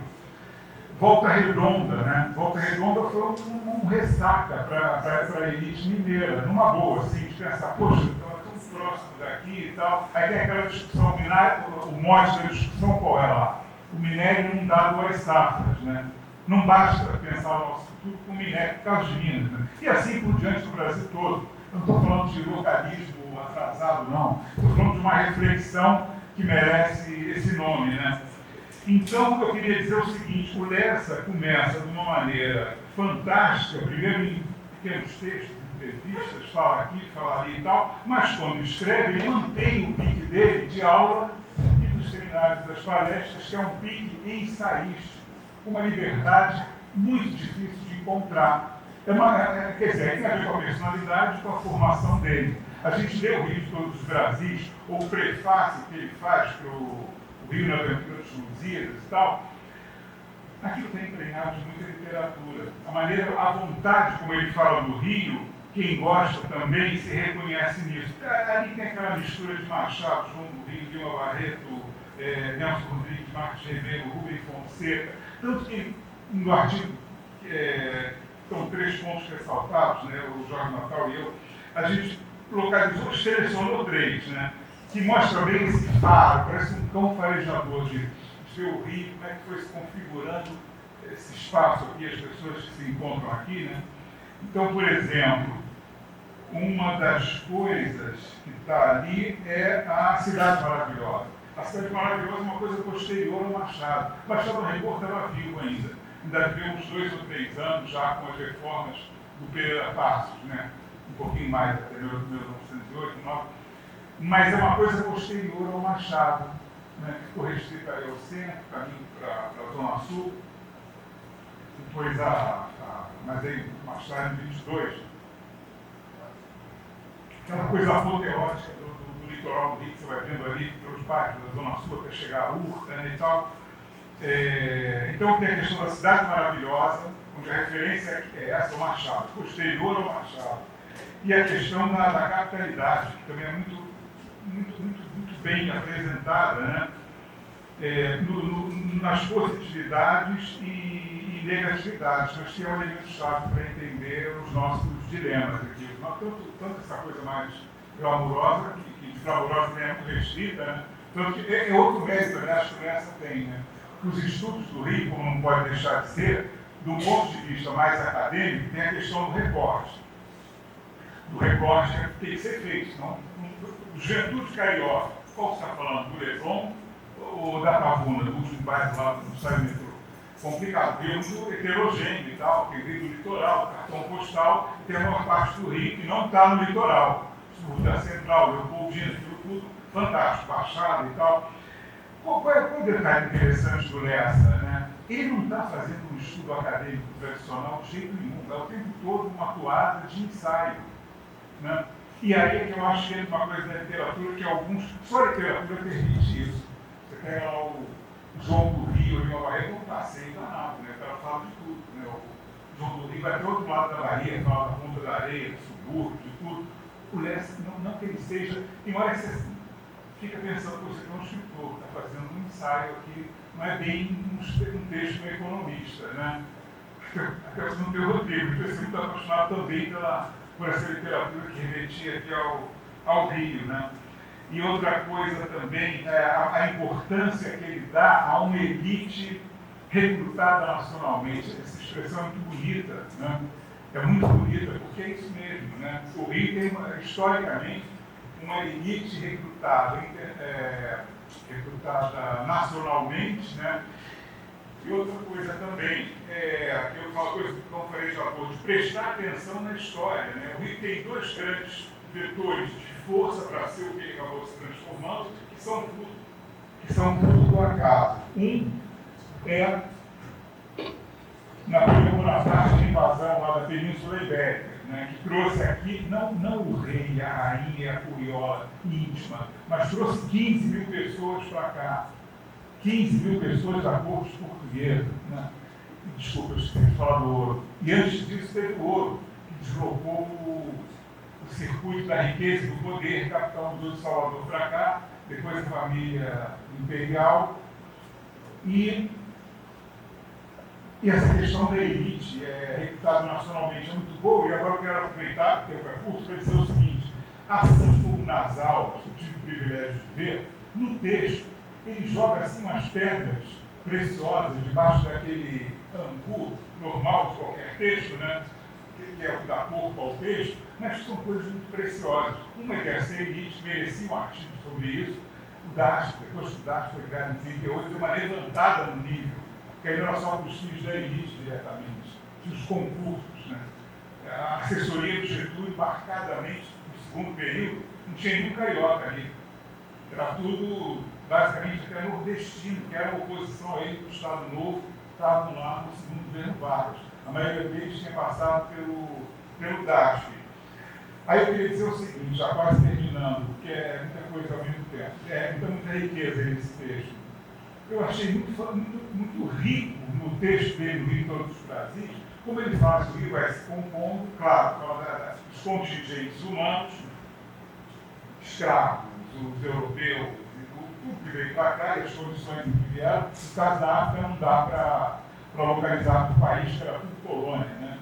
Volta Redonda, né? Volta Redonda foi um ressaca para a elite mineira, numa boa, assim, de pensar, poxa, estava tão próximo daqui e tal. Aí tem aquela discussão, o mote da discussão qual é lá? O minério não dá duas safras, né? Não basta pensar o nosso futuro com minério por causa de Minas, né? E assim por diante do Brasil todo. Não estou falando de localismo atrasado, não. Estou falando de uma reflexão que merece esse nome, né? Então, eu queria dizer o seguinte: o Lessa começa de uma maneira fantástica, primeiro em pequenos textos, entrevistas, fala aqui, fala ali e tal, mas quando escreve, ele mantém o pique dele de aula e dos seminários, das palestras, que é um pique ensaístico, uma liberdade muito difícil de encontrar. Quer dizer, tem a ver com a personalidade e com a formação dele. A gente lê o Rio de todos os Brasis, ou o prefácio que ele faz para o Rio na Aventura dos Lusíadas e tal, aquilo tem impregnado de muita literatura. A maneira, a vontade como ele fala do Rio, quem gosta também se reconhece nisso. Ali tem aquela mistura de Machado, João do Rio, Guilherme Barreto, Nelson Rodrigues, Marcos Ribeiro, Rubem Fonseca. Tanto que no artigo são 3 pontos ressaltados, né, o Jorge Natal e eu, a gente localizou, selecionou 3, né, que mostra bem esse faro, parece um cão farejador de ver o Rio, como é que foi se configurando esse espaço aqui, as pessoas que se encontram aqui, né. Então, por exemplo, uma das coisas que está ali é a Cidade Maravilhosa. A Cidade Maravilhosa é uma coisa posterior ao Machado. Machado Record estava vivo ainda viveu uns 2 ou 3 anos já com as reformas do Pereira Passos, né? Um pouquinho mais, até 1908, 9. Mas é uma coisa posterior ao Machado, né? Que ficou restrita ao centro, caminho para a Zona Sul. Depois mas aí mais tarde, em 22, aquela coisa apoteótica do litoral do Rio, que você vai vendo ali pelos bairros da Zona Sul até chegar a Urca, né, e tal. Então tem a questão da Cidade Maravilhosa, onde a referência é essa, o Machado, posterior ao Machado. E a questão da capitalidade, que também é muito bem apresentada, né? Nas positividades e negatividades, mas que é um elemento chave para entender os nossos dilemas aqui. Tanto essa coisa mais glamurosa, que glamurosa também é muito restrita, né? Tanto que é outro mérito, aliás, que essa tem, né? Os estudos do Rio, como não pode deixar de ser, do ponto de vista mais acadêmico, tem a questão do recorte. Do recorte que tem que ser feito, não? Juventude Carioca, qual você está falando? Do Leblon ou da Pavuna, do último bairro lá do Saio Metrô? Complicado, porque é muito heterogêneo e tal, que vem do litoral, cartão postal, tem uma parte do Rio que não está no litoral. Da Central, Leopoldina, tudo fantástico, Baixada e tal. Qual é o detalhe interessante do Lessa, né? ele não está fazendo um estudo acadêmico tradicional de jeito nenhum, é o tempo todo uma toada de ensaio. Né? E aí é que eu acho que é uma coisa da literatura que só a literatura permite isso. Você pega lá o João do Rio e o Bahia, não passeio danado, né? O cara fala de tudo. Né? O João do Rio vai para outro lado da Bahia, fala da Ponta da Areia, do subúrbio, de tudo. O Lessa, não que ele seja, tem hora que você fica pensando que você é um escritor, está fazendo um ensaio aqui, não é bem um texto do economista, né? Até você não tem o roteiro, porque você muito apaixonado também por essa literatura que remetia aqui ao Rio, né? E outra coisa também é a importância que ele dá a uma elite recrutada nacionalmente. Essa expressão é muito bonita, né? É muito bonita, porque é isso mesmo, né? O Rio tem, historicamente, uma elite recrutada nacionalmente, né? E outra coisa também, que eu falo coisa que eu falei já pouco, de prestar atenção na história, né? O Rio tem dois grandes vetores de força para ser o que ele acabou se transformando, que são fruto do acaso. Um é Napoleão Bonaparte, de invasão lá da Península Ibérica, né, que trouxe aqui, não o rei, a rainha, a curiosa íntima, mas trouxe 15 mil pessoas para cá. 15 mil pessoas da corte portuguesa. Né? Desculpa, eu esqueci de falar do ouro. E antes disso teve o ouro, que deslocou o circuito da riqueza e do poder, capital do Salvador para cá, depois a família imperial. E essa questão da elite recrutada nacionalmente é muito boa, e agora eu quero aproveitar, porque é curto, para dizer o seguinte: assim como nas aulas, eu tive o privilégio de ver, no texto, ele joga assim umas pedras preciosas debaixo daquele angu normal de qualquer texto, né? Que é o que dá corpo ao texto, mas que são coisas muito preciosas. Uma é que essa elite merecia um artigo sobre isso. O DASP, depois que o DASP foi criado em 38, deu uma levantada no nível, que aí não era só para os filhos da elite diretamente, tinha os concursos, né? A assessoria do Getúlio, marcadamente, no segundo período, não tinha nenhum carioca ali. Era tudo, basicamente, até nordestino, que era a oposição a ele do Estado Novo, estavam lá no segundo governo Vargas. A maioria deles tinha passado pelo DASP. Aí eu queria dizer o seguinte, já quase terminando, porque é muita coisa ao mesmo tempo, muita riqueza nesse texto. Eu achei muito rico no texto dele, no Rio de Todos os Brasis, como ele fala que o Rio vai se compondo, claro, fala dos contingentes humanos, escravos, os europeus, tudo que veio para cá e as condições em que vieram. No caso da África não dá para localizar o país, que era tudo colônia, né?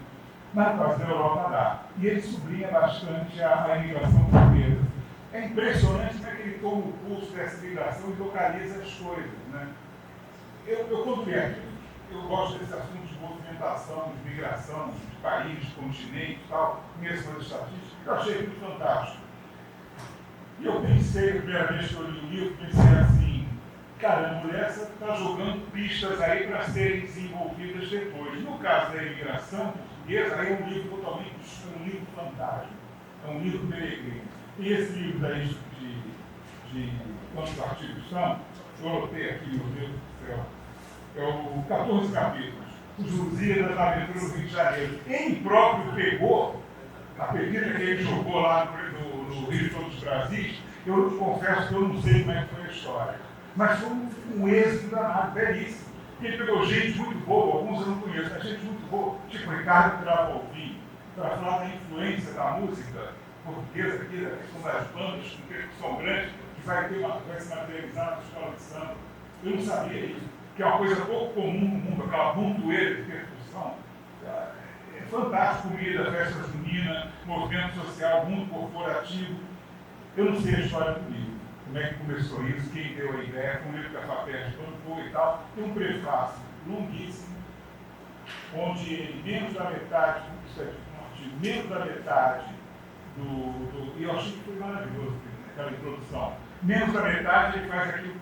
Mas no caso da Europa dá. E ele sublinha bastante a imigração portuguesa. É impressionante como é que ele toma o pulso dessa imigração e localiza as coisas, né? Eu quando li aqui, eu gosto desse assunto de movimentação, de migração, de país, de continente e tal, conheço as estatísticas, eu achei muito fantástico. E eu pensei, a primeira vez que eu li o livro, pensei assim, caramba, essa está jogando pistas aí para serem desenvolvidas depois. No caso da imigração portuguesa, aí é um livro totalmente, um livro fantástico, é um livro peregrino. E esse livro daí de quantos artigos são, eu anotei aqui, meu Deus do céu, é o 14 capítulos, os Lusíadas da Aventura do Rio de Janeiro. Ele próprio pegou a pesquisa que ele jogou lá no Rio de Todos os Brasis. Eu confesso que eu não sei como é que foi a história, mas foi um êxito danado, belíssimo. Ele pegou gente muito boa, alguns eu não conheço, mas gente muito boa, tipo Ricardo Travolta, para falar da influência da música portuguesa aqui, da questão das bandas com percussão grande, que vai se materializar na escola de samba. Eu não sabia isso, que é uma coisa pouco comum no mundo, aquela montoeira de percussão. É fantástico, comida, festa junina, movimento social, mundo corporativo. Eu não sei a história do livro, como é que começou isso, quem deu a ideia, como ele que a FAPESP bancou e tal. Tem um prefácio longuíssimo, onde ele, menos da metade, isso é um artigo, menos da metade e eu achei que foi maravilhoso aquela introdução. Menos da metade ele faz aquilo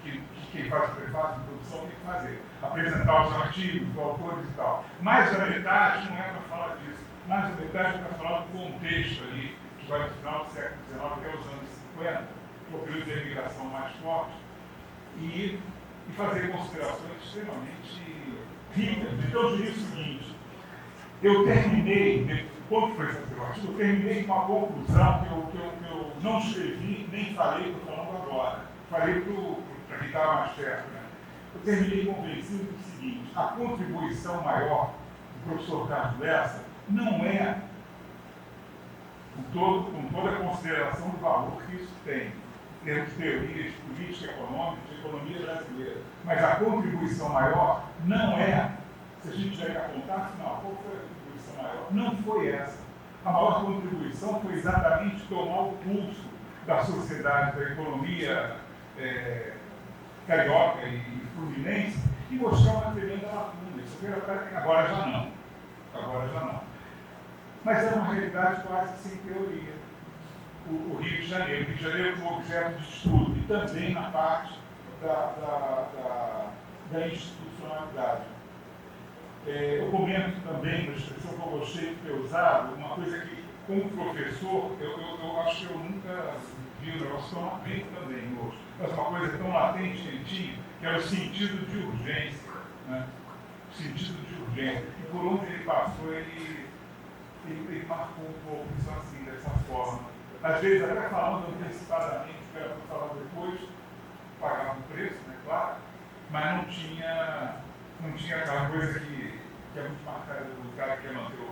que quem faz o prefácio de introdução tem que fazer. Apresentar os artigos, os autores e tal. Mais da metade não é para falar disso. Mais da metade é para falar do contexto ali, que vai do final do século XIX até os anos 50, que é o período da imigração mais forte. E e fazer considerações extremamente ricas. Então, eu diria o seguinte: eu terminei, quando foi fazer o artigo, eu terminei com uma conclusão que eu não escrevi, nem falei, estou falando agora. Falei para quem estava mais perto. Né? Eu terminei convencido do seguinte: a contribuição maior do professor Carlos Lessa não é, com toda a consideração do valor que isso tem, em termos de teoria, de política econômica, de economia brasileira. Mas a contribuição maior não é, se a gente tiver que apontar, não, qual foi a contribuição maior? Não foi essa. A maior contribuição foi exatamente tomar o pulso da sociedade, da economia carioca e fluminense e mostrar uma tremenda lacuna. Isso agora já não. Agora já não. Mas era uma realidade quase sem teoria. O Rio de Janeiro. O Rio de Janeiro foi objeto de estudo e também na parte da institucionalidade. Eu comento também, uma expressão que eu gostei de ter usado, uma coisa que, como professor, eu acho que eu nunca vi um negócio tão latente também hoje. Mas uma coisa tão latente que ele tinha, que era o sentido de urgência. Né? O sentido de urgência. E por onde ele passou, ele marcou um pouco isso assim, dessa forma. Às vezes, até falando antecipadamente, o que era para falar depois, pagava o preço, né, claro, mas não tinha aquela coisa que é muito marcada do cara que quer manter a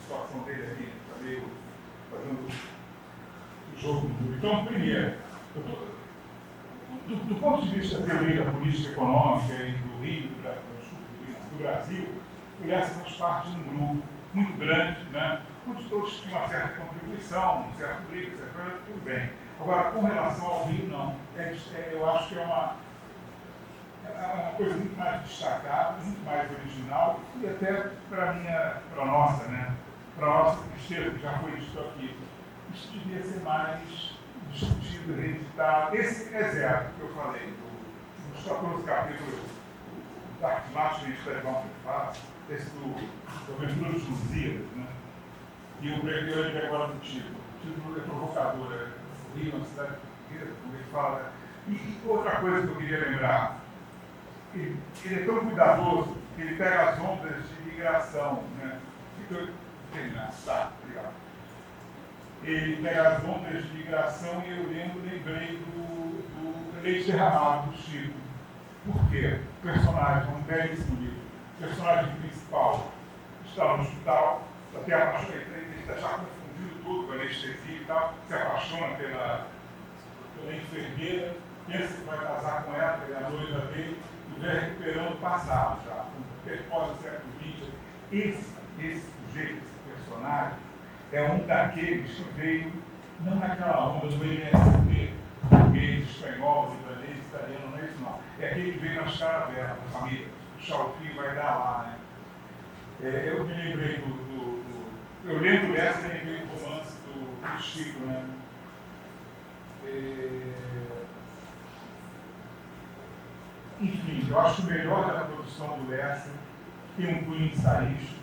situação dele ali, está meio fazendo o jogo do. Então, primeiro, do ponto de vista da teoria da política econômica e do Rio, do Brasil, o Lessa faz parte de um grupo muito grande, né? Muitos todos tinham uma certa contribuição, um certo brigo, etc. Tudo bem. Agora, com relação ao Rio, não. Eu acho que é uma coisa muito mais destacada, muito mais original, e até para a nossa, né? Para a nossa tristeza, que já foi dito aqui. Isso devia ser mais discutido, reeditado. Esse exército que eu falei, dos 14 capítulos da Arte de Estevão que faz, esse do Aventura dos Lusíadas, né? E eu peguei agora no título. O título é provocador, o Rio, uma cidade portuguesa, como ele fala. E outra coisa que eu queria lembrar, ele é tão cuidadoso que ele pega as ondas de migração, né? Tá, obrigado. Ele pega as ondas de migração e eu lembrei do Leite Derramado, do Chico. Por quê? O personagem, um belíssimo livro. O personagem principal está no hospital, até apaixona, ele está já confundido tudo com anestesia e tal, se apaixona pela enfermeira, pensa que vai casar com ela, que é a noiva dele, e vai recuperando o passado já, pós do século XX. Esse sujeito, esse personagem, é um daqueles que veio, não naquela onda do MST, português, espanhol, libanês, italiano, não é isso não. É aquele que veio nas caravelas da família. Puxar o fio vai dar lá, né? Eu me lembrei eu lembro dessa e lembrei do romance do Chico, né? Enfim, eu acho que o melhor da produção do Lessa tem um cunho ensaístico,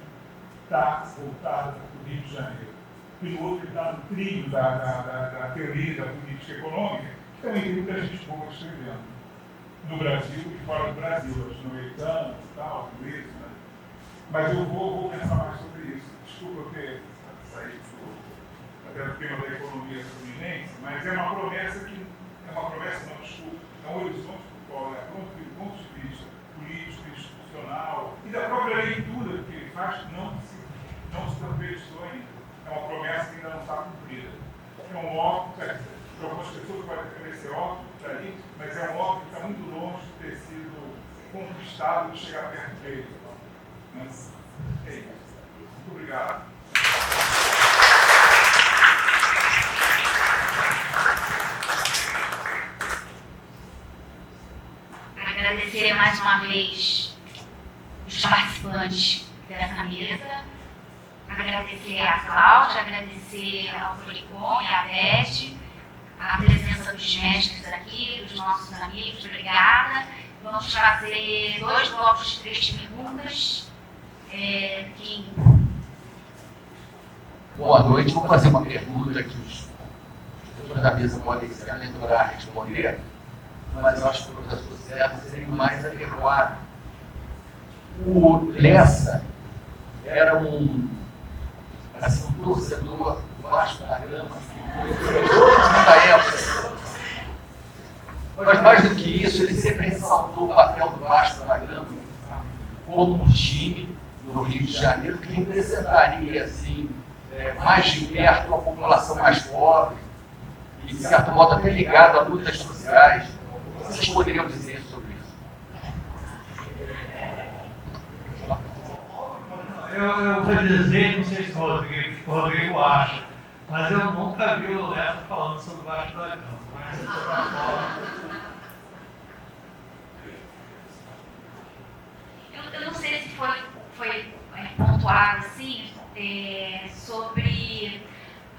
está voltado para o Rio de Janeiro. E no outro está no trilho da teoria da política econômica, que também tem muita gente boa escrevendo. No Brasil e fora do Brasil, latino-americanos e tal, tudo isso, né? Mas eu vou pensar mais sobre isso. Desculpa eu ter saído até do tema da economia fluminense, mas é uma promessa que. É uma promessa, não, desculpa. É um horizonte do qual, do ponto de vista político, institucional e da própria leitura que ele faz, não se aperfeiçoou ainda. É uma promessa que ainda não está cumprida. É um óbvio, para algumas pessoas pode parecer óbvio, está ali, mas é um óbvio que está muito longe de ter sido conquistado e de chegar perto dele. Mas é isso. Muito obrigado. Agradecer mais uma vez os participantes dessa mesa, agradecer a Cláudia, agradecer ao Fricom e à Beth, a presença dos mestres aqui, dos nossos amigos, obrigada. Vamos fazer 2 blocos de 3 perguntas. Boa noite, vou fazer uma pergunta que os da mesa podem se aventurar a responder, mas eu acho que o professor certo? Seria o mais adequado. O Lessa era um torcedor do Vasco da Gama, da época. Mas mais do que isso, ele sempre ressaltou o papel do Vasco da Gama como um time no Rio de Janeiro que representaria assim, mais de perto a população mais pobre e, de certo modo, até ligado a lutas sociais. O que vocês poderiam dizer sobre isso? Eu vou dizer, não sei se o Rodrigo acha, mas eu nunca vi o Lessa falando sobre o Vasco da Gama. Eu não sei se foi pontuado assim, sobre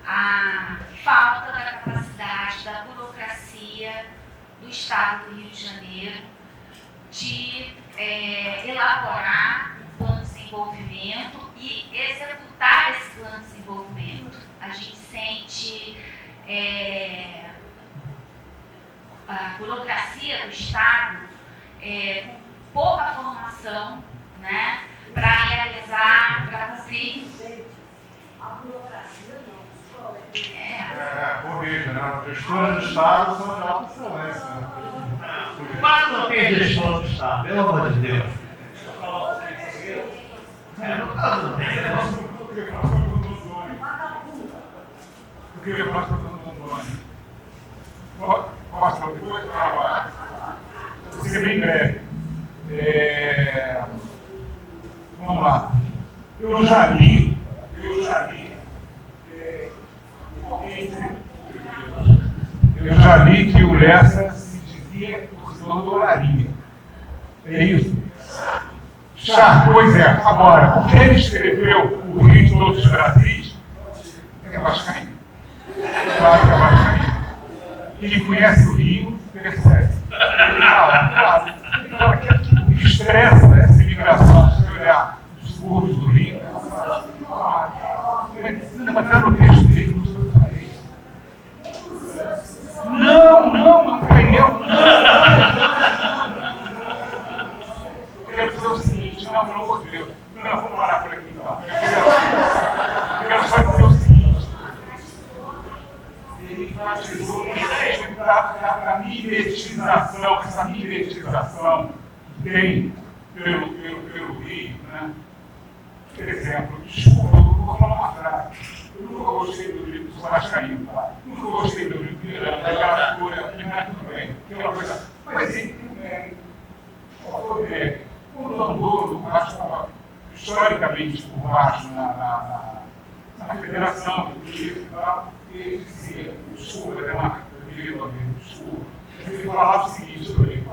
a falta da capacidade da burocracia do Estado do Rio de Janeiro de elaborar um plano de desenvolvimento e executar esse plano de desenvolvimento. A gente sente a burocracia do Estado com pouca formação, né, para realizar, para cumprir. Corrija, né? As gestoras do Estado são de alta excelência. Mas não tem gestor do Estado, pelo amor de Deus. No caso não tem. Porque eu faço posso depois trabalhar. Vou ser bem breve. Vamos lá. Eu já li que o Lessa se dizia torcedor do Olaria. É isso? Pois é. Agora, porque ele escreveu o Rio de Todos os Brasis, é vascaíno. Claro que é vascaíno. Quem conhece o Rio, percebe. Claro. Então, aquilo que estressa essa imigração, se olhar os subúrbios do Rio, mas era o texto dele, não foi eu. Eu quero dizer o seguinte, não, pelo amor de Deus. Não, vamos parar por aqui então. Eu quero só dizer o seguinte. Ele enfatizou a mimetização, essa mimetização que tem pelo Rio, né? Por exemplo, desculpa, eu vou falar uma frase. Eu nunca gostei do livro do vascaíno, tá? Nunca gostei do livro do Miranda, aquela figura, tudo bem, tem uma coisa. Mas ele quando andou no Vasco, estava historicamente por baixo na federação do Rio e tal, e ele dizia, desculpa, Demarco, eu queria ouvir, desculpa. Ele falava o seguinte, eu falei,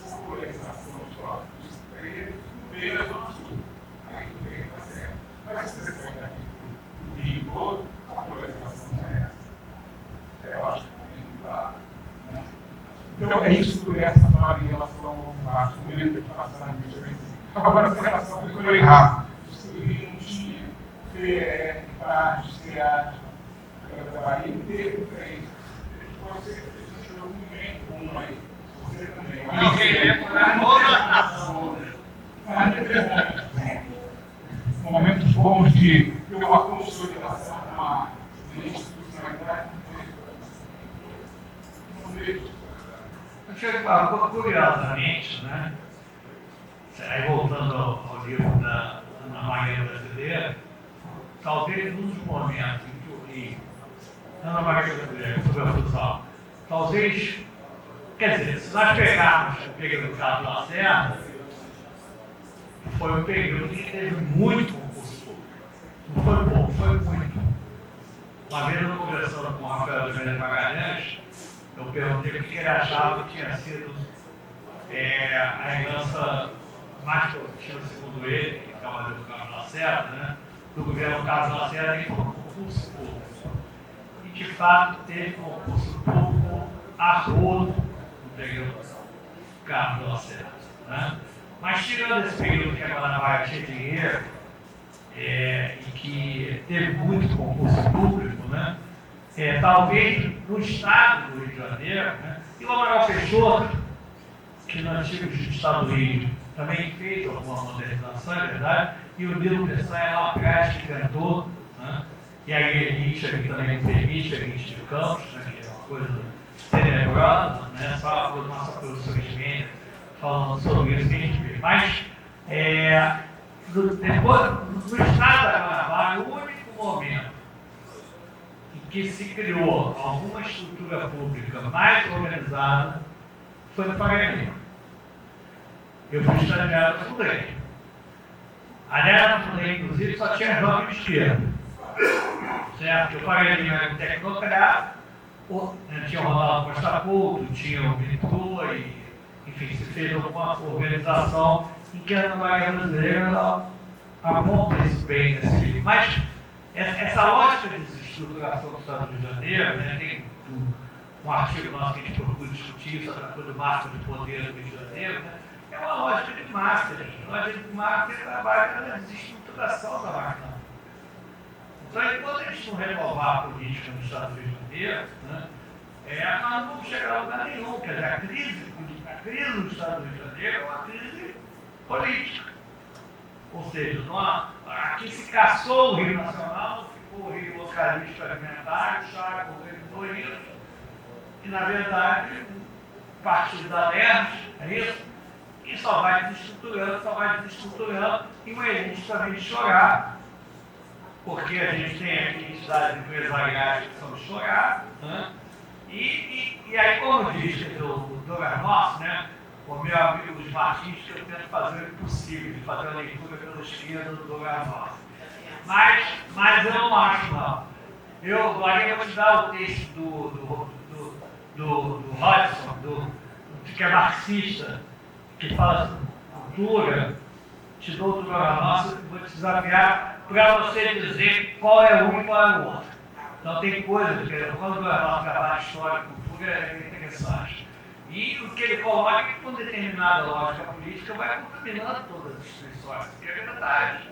essa polarização histórica, isso aí, veio da Zona Sul. Aí tudo bem, tá certo. Mas se você for daqui do Rio todo, a polarização não é essa. Eu acho que não dá. Então é isso que o Lessa fala em relação ao Vasco, o momento que passar na mídia. Agora, essa relação que eu falei rápido, o Rio não tinha pratos, teatro, da Bahia inteiro, três. Pode ser que seja um momento bom aí. Você também. Momentos bons de ter uma consolidação, uma institucionalidade. Curiosamente, né? Aí voltando ao livro da Ana Maria Brasileira, talvez um dos momentos em que o Rio, Ana Maria Brasileira, sobre a fusão, talvez, quer dizer, se nós pegarmos o período do Carlos Lacerda, foi um período que teve muito concurso público. Não foi pouco, foi muito. Uma vez eu conversando com o Rafael de Menezes Magalhães, eu perguntei o que ele achava que tinha sido a herança mais produtiva, segundo ele, que é uma do Carlos Lacerda, né? Do governo Carlos Lacerda, em concurso público. E, de fato, teve concurso público a rodo no período Carlos Lacerda. Né? Mas, tirando esse período que agora vai ter dinheiro, e que teve muito concurso público, né? Talvez no estado do Rio de Janeiro, né? E o Manuel Peixoto que no antigo Estado do Rio também fez alguma modernização, é verdade, e o Nilo Peçanha é uma praxe que cantou, né? E aí Nietzsche também fez Nietzsche de Campos, né? Que é uma coisa tenebrosa, né? Só a nossa professora Ismênia falando sobre isso que a gente fez. Mas, depois, no Estado da Carnaval, o único momento em que se criou alguma estrutura pública mais organizada foi no Faria Lima. Eu fui estagiário na FUDEM. Aliás, na FUDEM, inclusive, só tinha jovem de esquerda. Certo? O Faria Lima era um tecnocrata, tinha o Ronaldo Costa Couto, tinha o Militor, e, enfim, se fez alguma organização em que a Maria Brasileira aponta isso bem nesse livro. Mas essa lógica de desestruturação do Estado do Rio de Janeiro, né, tem um artigo nosso que a gente procura discutir sobre a coisa do marco de poder do Rio de Janeiro, né, é uma lógica de marketing. A lógica de marketing trabalha na desestruturação da máquina. Então, enquanto a gente não renovar a política no Estado do Rio de Janeiro, né, nós não vamos chegar a lugar nenhum. Quer dizer, a crise do Estado do Rio de Janeiro é uma crise política. Ou seja, aqui se caçou o Rio Nacional, ficou o Rio localista fragmentário, o Chaco organizou isso, e na verdade o partido da Leste, é isso, e só vai desestruturando, e uma elite também de chorar, porque a gente tem aqui entidades empresariais que são de chorar, né? E aí, como diz o Douglas Nosso, né? O meu amigo Luiz Martins, que eu tento fazer o impossível, de fazer a leitura pela esquerda do Douglas Nosso. Mas eu não acho, não. Eu vou te dar o texto do Hodgson, que é marxista, que fala sobre cultura. Te dou o Douglas Nosso, vou te desafiar para você dizer qual é um e qual é o outro. Então tem coisas, quando o Douglas Nosso trabalha história e cultura, é interessante. E o que ele coloca é que com determinada lógica política vai contaminando todas as instituições. E é verdade.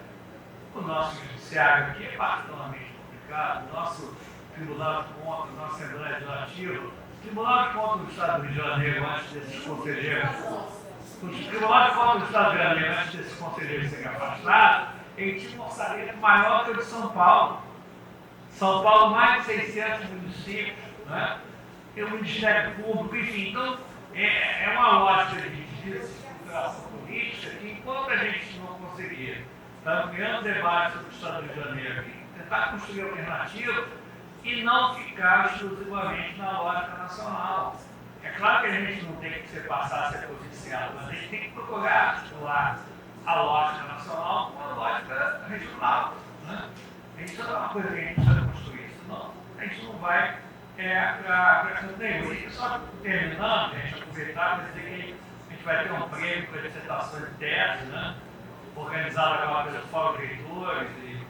O nosso judiciário aqui é particularmente complicado. O nosso Tribunal de Contas, a nossa Assembleia Legislativa, o Tribunal de Contas do Estado do Rio de Janeiro, antes desses conselheiros, o Tribunal de Contas do Estado do Rio de Janeiro, antes desses conselheiros serem afastados, ele tinha um orçamento maior que o de São Paulo. São Paulo, mais de 600 municípios, né? Tem o Ministério Público, enfim. Então, é uma lógica de desestruturação política que, enquanto a gente não conseguir ampliando debate sobre o Estado do Rio de Janeiro e tentar construir alternativas e não ficar exclusivamente na lógica nacional. É claro que a gente não tem que passar a ser provincial, mas a gente tem que procurar articular a lógica nacional com a lógica regional. Né? Isso é uma coisa que a gente precisa construir, senão a gente não vai para canto nenhum. E só terminando, a gente aproveitar para dizer que a gente vai ter um prêmio para dissertações de tese, né? Organizado agora pelo Fórum de Leitores e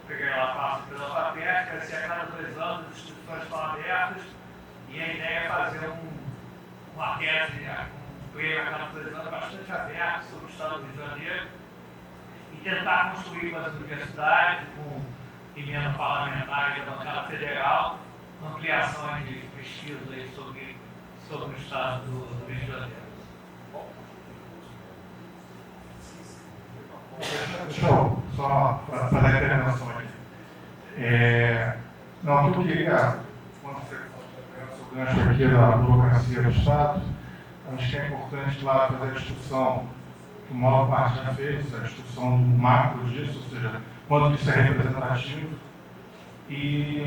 pela FAPESC, vai ser a cada 2 anos, as instituições estão abertas, e a ideia é fazer uma tese, um prêmio a cada 2 anos bastante aberto sobre o Estado do Rio de Janeiro, e tentar construir com as universidades, com emenda parlamentar e da bancada federal, ampliação de pesquisa aí sobre o Estado do Rio de Janeiro. Deixa eu só fazer a intervenção aqui. Não, o que eu queria, quando você pega o gancho aqui da burocracia do Estado, acho que é importante, claro, fazer a discussão que o Mauro Parte já fez, a discussão do macro disso, ou seja, quanto isso é representativo.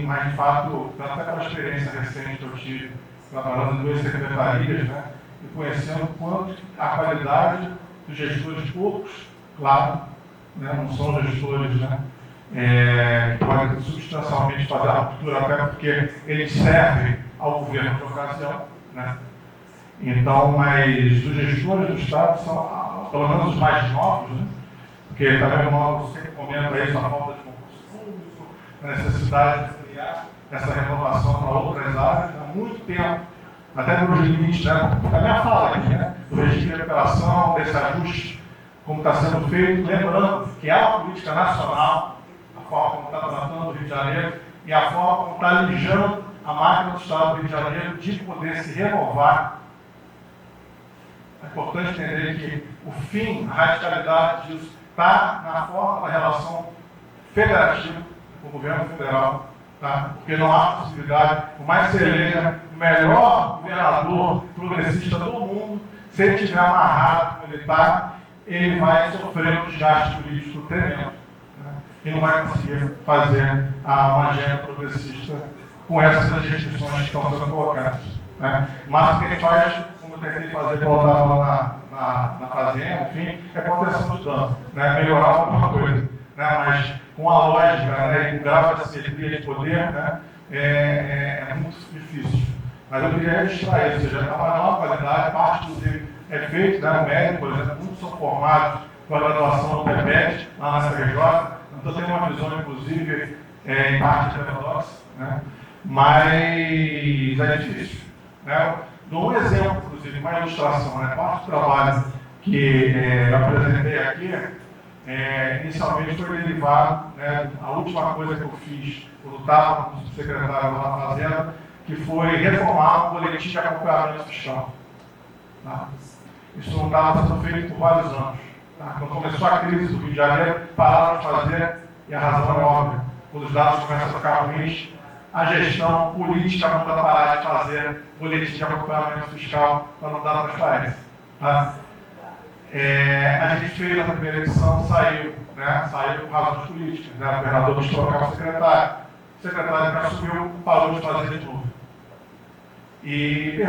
Mas, de fato, até pela experiência recente que eu tive trabalhando em 2 secretarias, né, e conhecendo quanto a qualidade dos gestores públicos, claro, né, não são gestores, né, que podem substancialmente fazer a ruptura, até porque eles servem ao governo de ocasião. Né. Então, mas os gestores do Estado são, pelo menos os mais novos, né, porque também o Mauro sempre comenta isso, a falta de concurso público, a necessidade de criar essa renovação para outras áreas há muito tempo, até nos limites, né? Também a fala aqui, né? Do regime de recuperação, desse ajuste, como está sendo feito, lembrando que é uma política nacional, a forma como está tratando o Rio de Janeiro e a forma como está lijando a máquina do Estado do Rio de Janeiro de poder se renovar É importante entender que o fim, a radicalidade disso, está na forma da relação federativa com o governo federal, tá? Porque não há possibilidade, o mais se eleja, o melhor governador progressista do mundo, se ele estiver amarrado como ele está, ele vai sofrer um desgaste político tremendo, né? E não vai conseguir fazer uma agenda progressista com essas restrições que estão sendo colocadas, né? Mas o que a gente faz, como eu tentei fazer quando eu estava na fazenda, enfim, é contenção de dano, né? Melhorar alguma coisa, né? Mas com a lógica, né, e com grau de assimetria de poder, né, é muito difícil. Mas eu queria registrar isso, ou seja, a maior qualidade, parte inclusive é feita, né, o médico, por exemplo, muitos são formados com a graduação no PEPET, lá na CRJ, então tem uma visão, inclusive, em parte heterodoxa, né, mas é difícil. Né? Dou um exemplo, inclusive, uma ilustração, né, parte do trabalho que eu apresentei aqui, inicialmente foi derivado, né, a última coisa que eu fiz quando estava como secretário da Fazenda, que foi reformar o boletim de acompanhamento fiscal. Tá? Isso não estava sendo feito por vários anos. Tá? Quando começou a crise do Rio de Janeiro, pararam de fazer, e a razão é óbvia. Quando os dados começam a ficar ruins, a gestão política manda parar de fazer boletim de acompanhamento fiscal para não dar transparência. Tá? A gente fez a primeira edição, saiu por razões políticas, né? O governador quis trocar o secretário que assumiu, parou de fazer de novo. E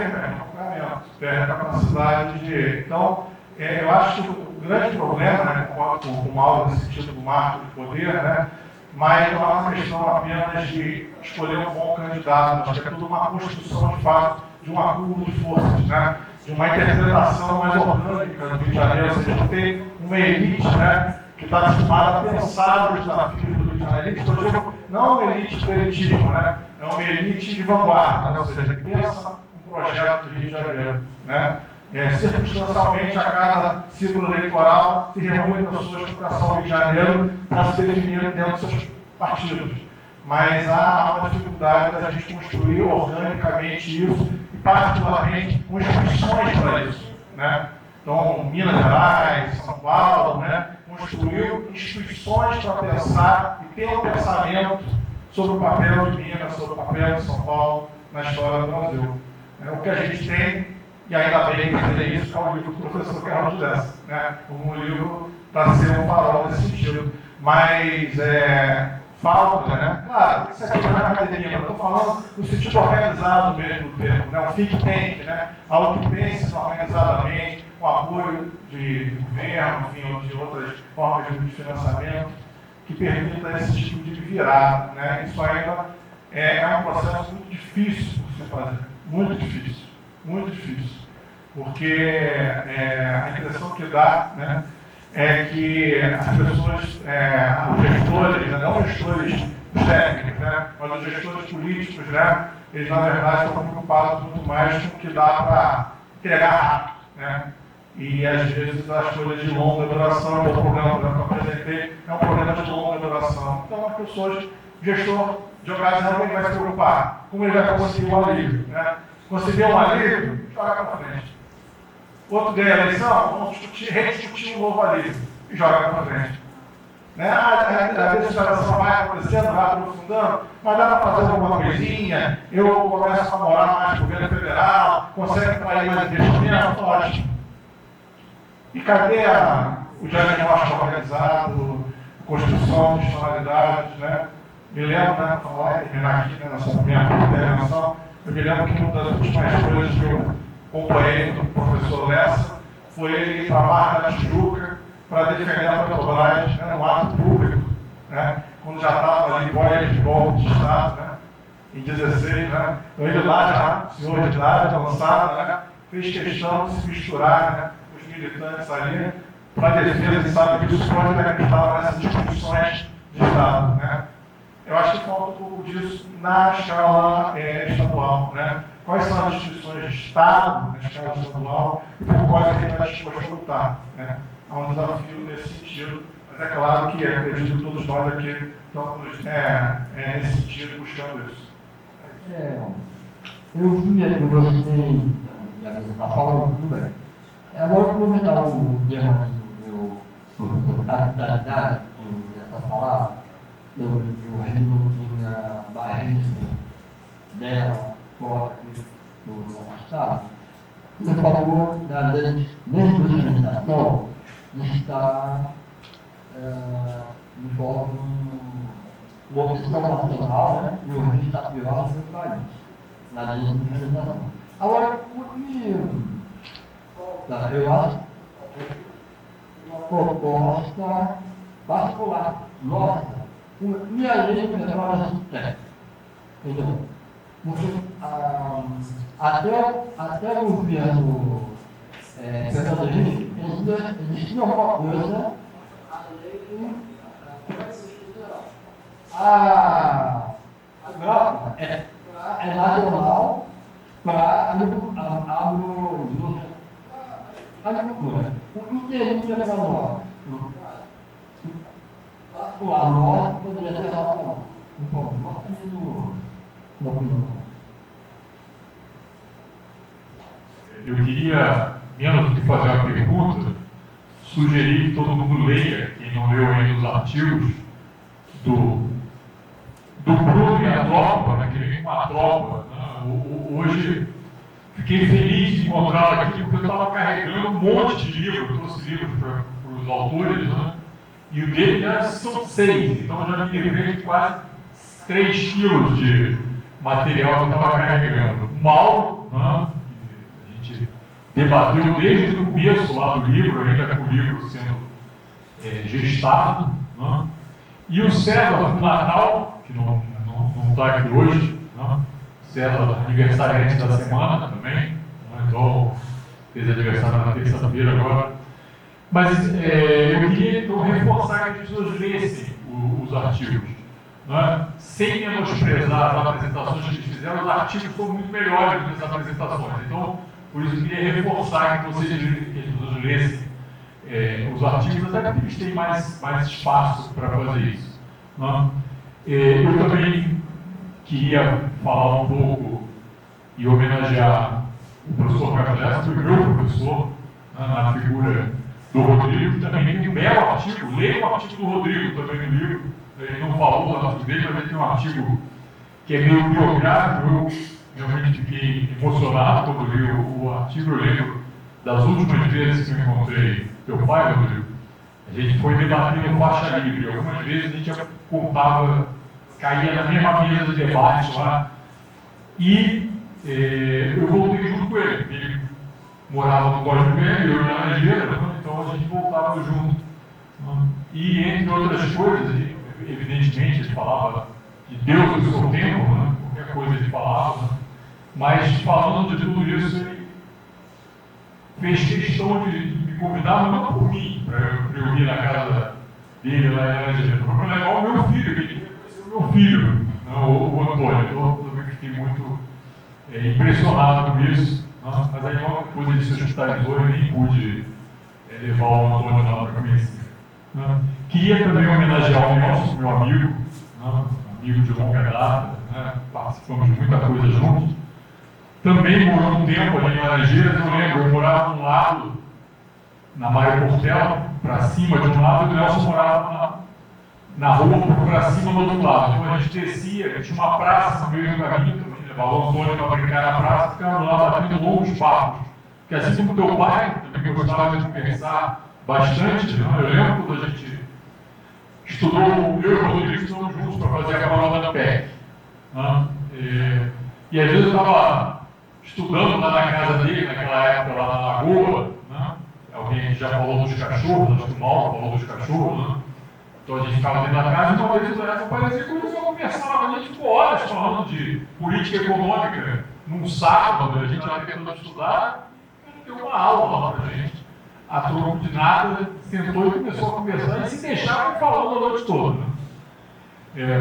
perde a capacidade de... Então, eu acho que o grande problema, né, com o mal nesse sentido do marco de poder, né, mas não é uma questão apenas de escolher um bom candidato, acho que é tudo uma construção de fato de um acúmulo de forças, né? De uma interpretação mais orgânica do Rio de Janeiro, ou seja, tem uma elite, né, que está acostumada a pensar os desafios do Rio de Janeiro. Não uma elite espiritismo, né? É uma elite de vanguarda, né? Ou seja, que pensa um projeto do Rio de Janeiro. Né? Circunstancialmente, a cada ciclo eleitoral se reúne pessoas que pensam o Rio de Janeiro para se definir dentro dos seus partidos. Mas há uma dificuldade da gente construir organicamente isso, e particularmente com instituições para isso. Né? Então, Minas Gerais, São Paulo, né, construiu instituições para pensar e ter um pensamento sobre o papel de Minas, sobre o papel de São Paulo na história do Brasil. O que a gente tem, e ainda bem que tem isso, é o livro do professor Carlos Dessa, né, como um livro para ser um farol nesse sentido. Mas falta, né? Claro, isso aqui não é academia, eu estou falando no sentido organizado mesmo do termo, né? O think tank, né? Algo que pense organizadamente, com apoio de governo, enfim, ou de outras formas de financiamento, que permita esse tipo de virada, né? Isso ainda é um processo muito difícil de se fazer, muito difícil, porque a impressão que dá, né, é que as pessoas, os gestores, né, não os gestores técnicos, né, mas os gestores políticos, né, eles na verdade estão preocupados muito mais com o que dá para entregar rápido, né, e às vezes as coisas de longa duração, o programa que eu apresentei é um programa de longa duração. Então as pessoas, o gestor de ocasião, ele vai se preocupar, como ele vai conseguir um alívio, né? Conseguir um alívio, joga para frente. Outro ganha a eleição, vamos rediscutir um novo alívio e joga para frente. Né? A legislação vai acontecendo, vai aprofundando, mas dá para fazer alguma coisinha, eu começo a namorar mais com o governo federal, consegue atrair mais investimento, ótimo. E cadê o diagnóstico organizado, construção de personalidades, né? Me lembro, né, falar e terminar aqui nessa minha intervenção, eu me lembro que uma das últimas coisas que eu acompanhei do professor Lessa foi ele ir para a Barra da Tijuca para defender a Petrobras, né, no ato público, né, quando já estava ali boia de golpe de Estado, né, em 16, né, então ele lá já, senhor de idade, avançado, né, fez questão de se misturar, né, com os militantes ali, para defesa, sabe, que os pontos acreditavam nessas instituições de Estado, né. Eu acho que falta um pouco disso na escala estadual, né? Quais são as instituições de Estado na escala estadual e por quais a gente está disposto a lutar, né? Há um desafio nesse sentido, mas é claro que acredito que todos nós aqui estamos nesse sentido buscando isso. Eu vi aqui você, na fala do Lula, Agora, comentar o termo do professor capitalidade, essa palavra, eu resolvi na barriga dela, forte, do Estado. Você falou da descentralização está de forma uma opção nacional, né? E o registro está pior no país, na descentralização. Agora, o que eu acho uma proposta particular, nossa, minha lei federal é entendeu? Porque até o governo Fernando Henrique existia uma coisa, a lei agora é nacional para a agricultura. O que seria para nós? A nossa poderia ser nacional. Eu queria, menos do que fazer uma pergunta, sugerir que todo mundo leia, quem não leu ainda os artigos, do Bruno e a tropa, né, que vem com a tropa. Né? Hoje fiquei feliz de encontrá-lo aqui, porque eu estava carregando um monte de livros, eu trouxe livros para os autores, né? E o dele já são 6, então eu já me livrei de quase 3 quilos de material que eu estava carregando. Mal, né? A gente debateu desde o começo lá do livro, ainda com o livro sendo gestado, né? E o César do Natal, que não está aqui hoje, né? César, aniversariante da semana também, né? Então fez aniversário na terça-feira agora. Mas eu queria então reforçar que as pessoas lessem os artigos, né? Sem menosprezar as apresentações que eles fizeram, os artigos foram muito melhores do que as apresentações. Então, por isso eu queria reforçar que as pessoas lessem os artigos, até porque eles têm mais espaço para fazer isso, né? Eu também queria falar um pouco e homenagear o professor Carlos, que foi meu professor, né, na figura do Rodrigo, também tem um belo artigo, leia o artigo do Rodrigo também no livro, ele não falou do artigo dele, mas ele tem um artigo que é meio biográfico, eu realmente fiquei emocionado quando li o artigo. Eu lembro das últimas vezes que eu encontrei teu pai, Rodrigo, a gente foi debatendo faixa livre, algumas vezes a gente contava, caía na mesma mesa de debate lá, e eu voltei junto com ele. Ele morava no Código Velho, eu na Laranjeira, então a gente voltava junto. E entre outras coisas, evidentemente ele falava de Deus e o seu tempo, né? Qualquer coisa ele falava, né? Mas falando de tudo isso, ele fez questão de me convidar, mas não por mim, para eu ir na casa dele lá em Laranjeira. Para levar o meu filho, que ele conheceu o meu filho, né? o Antônio. Eu também fiquei muito impressionado com isso. Mas aí logo depois ele se hospitalizou e nem pude levar o Antônio lá para conhecer. Queria também homenagear o Nelson, meu amigo, amigo de longa data, participamos de muita coisa juntos. Também morou um tempo ali em Laranjeiras, eu lembro, eu morava de um lado, na Mário Portela, para cima de um lado, e o Nelson morava na rua para cima do outro lado. Então a gente descia, tinha uma praça no meio do caminho, levava o Antônio para brincar na praça, ficava lá batendo longos papos. Porque assim como teu pai, também gostava de conversar bastante, né? Eu lembro quando a gente estudou, eu e o Rodrigo estudamos juntos para fazer a prova da PEC. E às vezes eu estava estudando lá na casa dele, naquela época lá na Lagoa, né? Alguém já falou dos cachorros, acho que o Mauro falou dos cachorros, né? Então a gente ficava dentro da casa e uma vez parecia que eu conversava com a gente por horas falando de política econômica num sábado, a gente lá tentando estudar, deu uma aula lá pra gente. A troco de nada sentou e começou a conversar e se deixava falando a noite toda.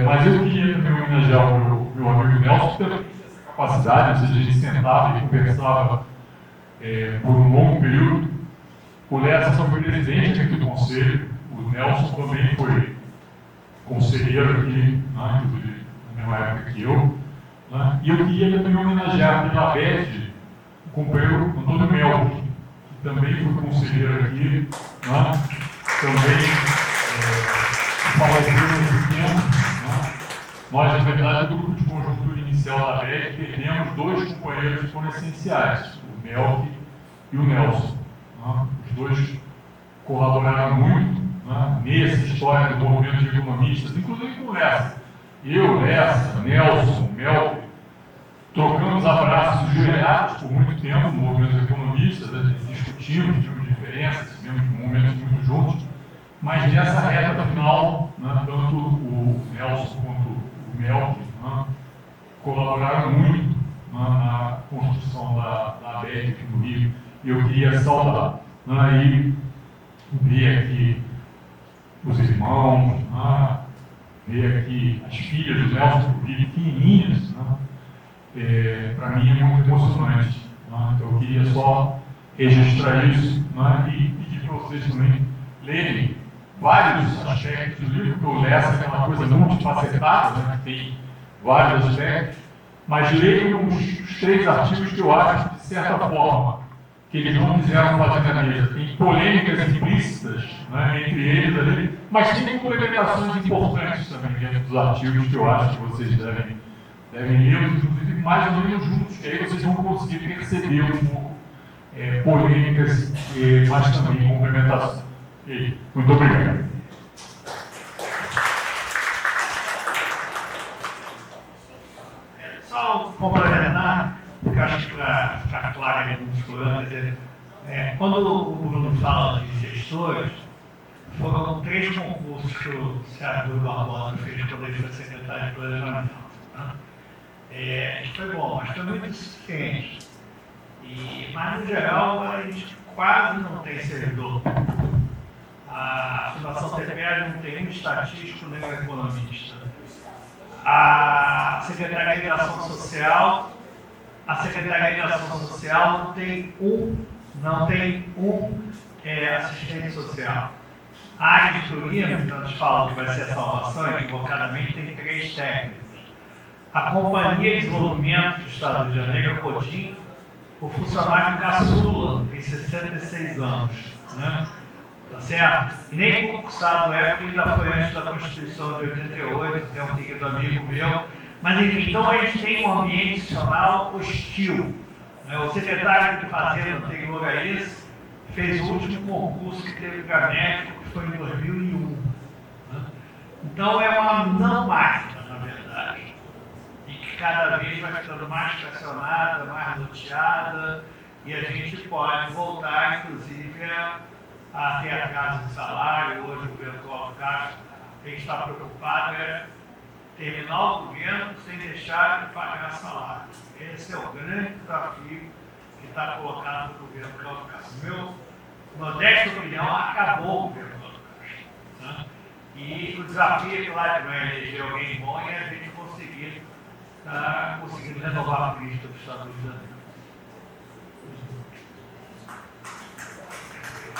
Mas eu queria também homenagear o meu amigo Nelson, pela capacidade, ou seja, a gente sentava e conversava por um longo período. O Lessa foi presidente aqui do Conselho, o Nelson também foi conselheiro aqui, né, na mesma época que eu. Né, e eu queria também homenagear pela BED o companheiro Antônio Mel, que também fui conselheiro aqui, né? Também palavrão nesse tempo. Né? Nós, na verdade, do grupo de conjuntura inicial da BEC, perdemos 2 companheiros que foram essenciais, o Melk e o Nelson. Né? Os dois colaboraram muito, né, nessa história do movimento de economistas, inclusive com Lessa. Eu, Lessa, Nelson, Melk, trocamos abraços joelhados por muito tempo no movimento de economistas, a gente discutimos, tivemos diferenças, tivemos momentos muito juntos, mas nessa reta final, né, tanto o Nelson quanto o Melk, né, colaboraram muito, né, na construção da ABEC aqui no Rio, e eu queria saudar. Né, e ver aqui os irmãos, né, ver aqui as filhas do Nelson, pequenininhas, né, para mim é muito emocionante. Né, então eu queria só registrar isso, né, e pedir para vocês também lerem vários aspectos do livro, porque o Lessa é uma coisa multifacetada, né, tem vários aspectos, mas leiam os 3 artigos que eu acho, de certa forma, que eles não quiseram fazer na mesa. Tem polêmicas implícitas, né, entre eles ali, mas tem complementações importantes também dentro dos artigos que eu acho que vocês devem ler, inclusive mais ou menos juntos, que aí vocês vão conseguir perceber um pouco polêmicas, mas também complementação. Muito obrigado. Só complementar, porque acho que para ficar claro aí nos colegas, quando o Bruno fala de gestores, foram 3 concursos que o senador Barbosa fez quando ele foi secretário de planejamento. Né? Isso foi bom, mas foi muito insuficiente. Mas, no geral, a gente quase não tem servidor. A Fundação TPR não tem um estatístico nem um economista. A Secretaria de Ação Social, não tem um assistente social. A área de turismo, que nós falamos que vai ser a salvação, equivocadamente, tem 3 técnicos. A Companhia de Desenvolvimento do Estado do Rio de Janeiro, a CODIM, o funcionário caçula, tem 66 anos. Né? Tá certo? E nem concursado porque ainda foi antes da Constituição de 88, tem um querido amigo meu. Mas enfim, então a gente tem um ambiente institucional hostil. O secretário de Fazenda anterior a esse fez o último concurso que teve gabinete, que foi em 2001. Né? Então é uma não máquina, na verdade. E que cada vez vai ficando mais estacionada, mais loteada, e a gente pode voltar, inclusive, a ter atraso de salário. Hoje o governo Cláudio Castro, quem está preocupado é terminar o governo sem deixar de pagar salário. Esse é o grande desafio que está colocado no governo Cláudio Castro. Meu modesta opinião, acabou o governo Cláudio Castro. Né? E o desafio é, claro, não é eleger alguém bom e a gente conseguir renovar a política do Estado do Rio de Janeiro.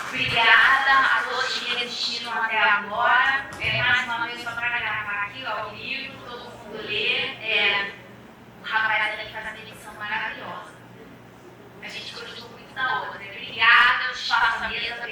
Obrigada a todos que assistiram até agora. Mais uma vez, só para gravar aqui ao vivo, todo mundo lê. O Rafael tem que fazer uma edição maravilhosa. A gente gostou muito da outra. Obrigada, os espaço à mesa.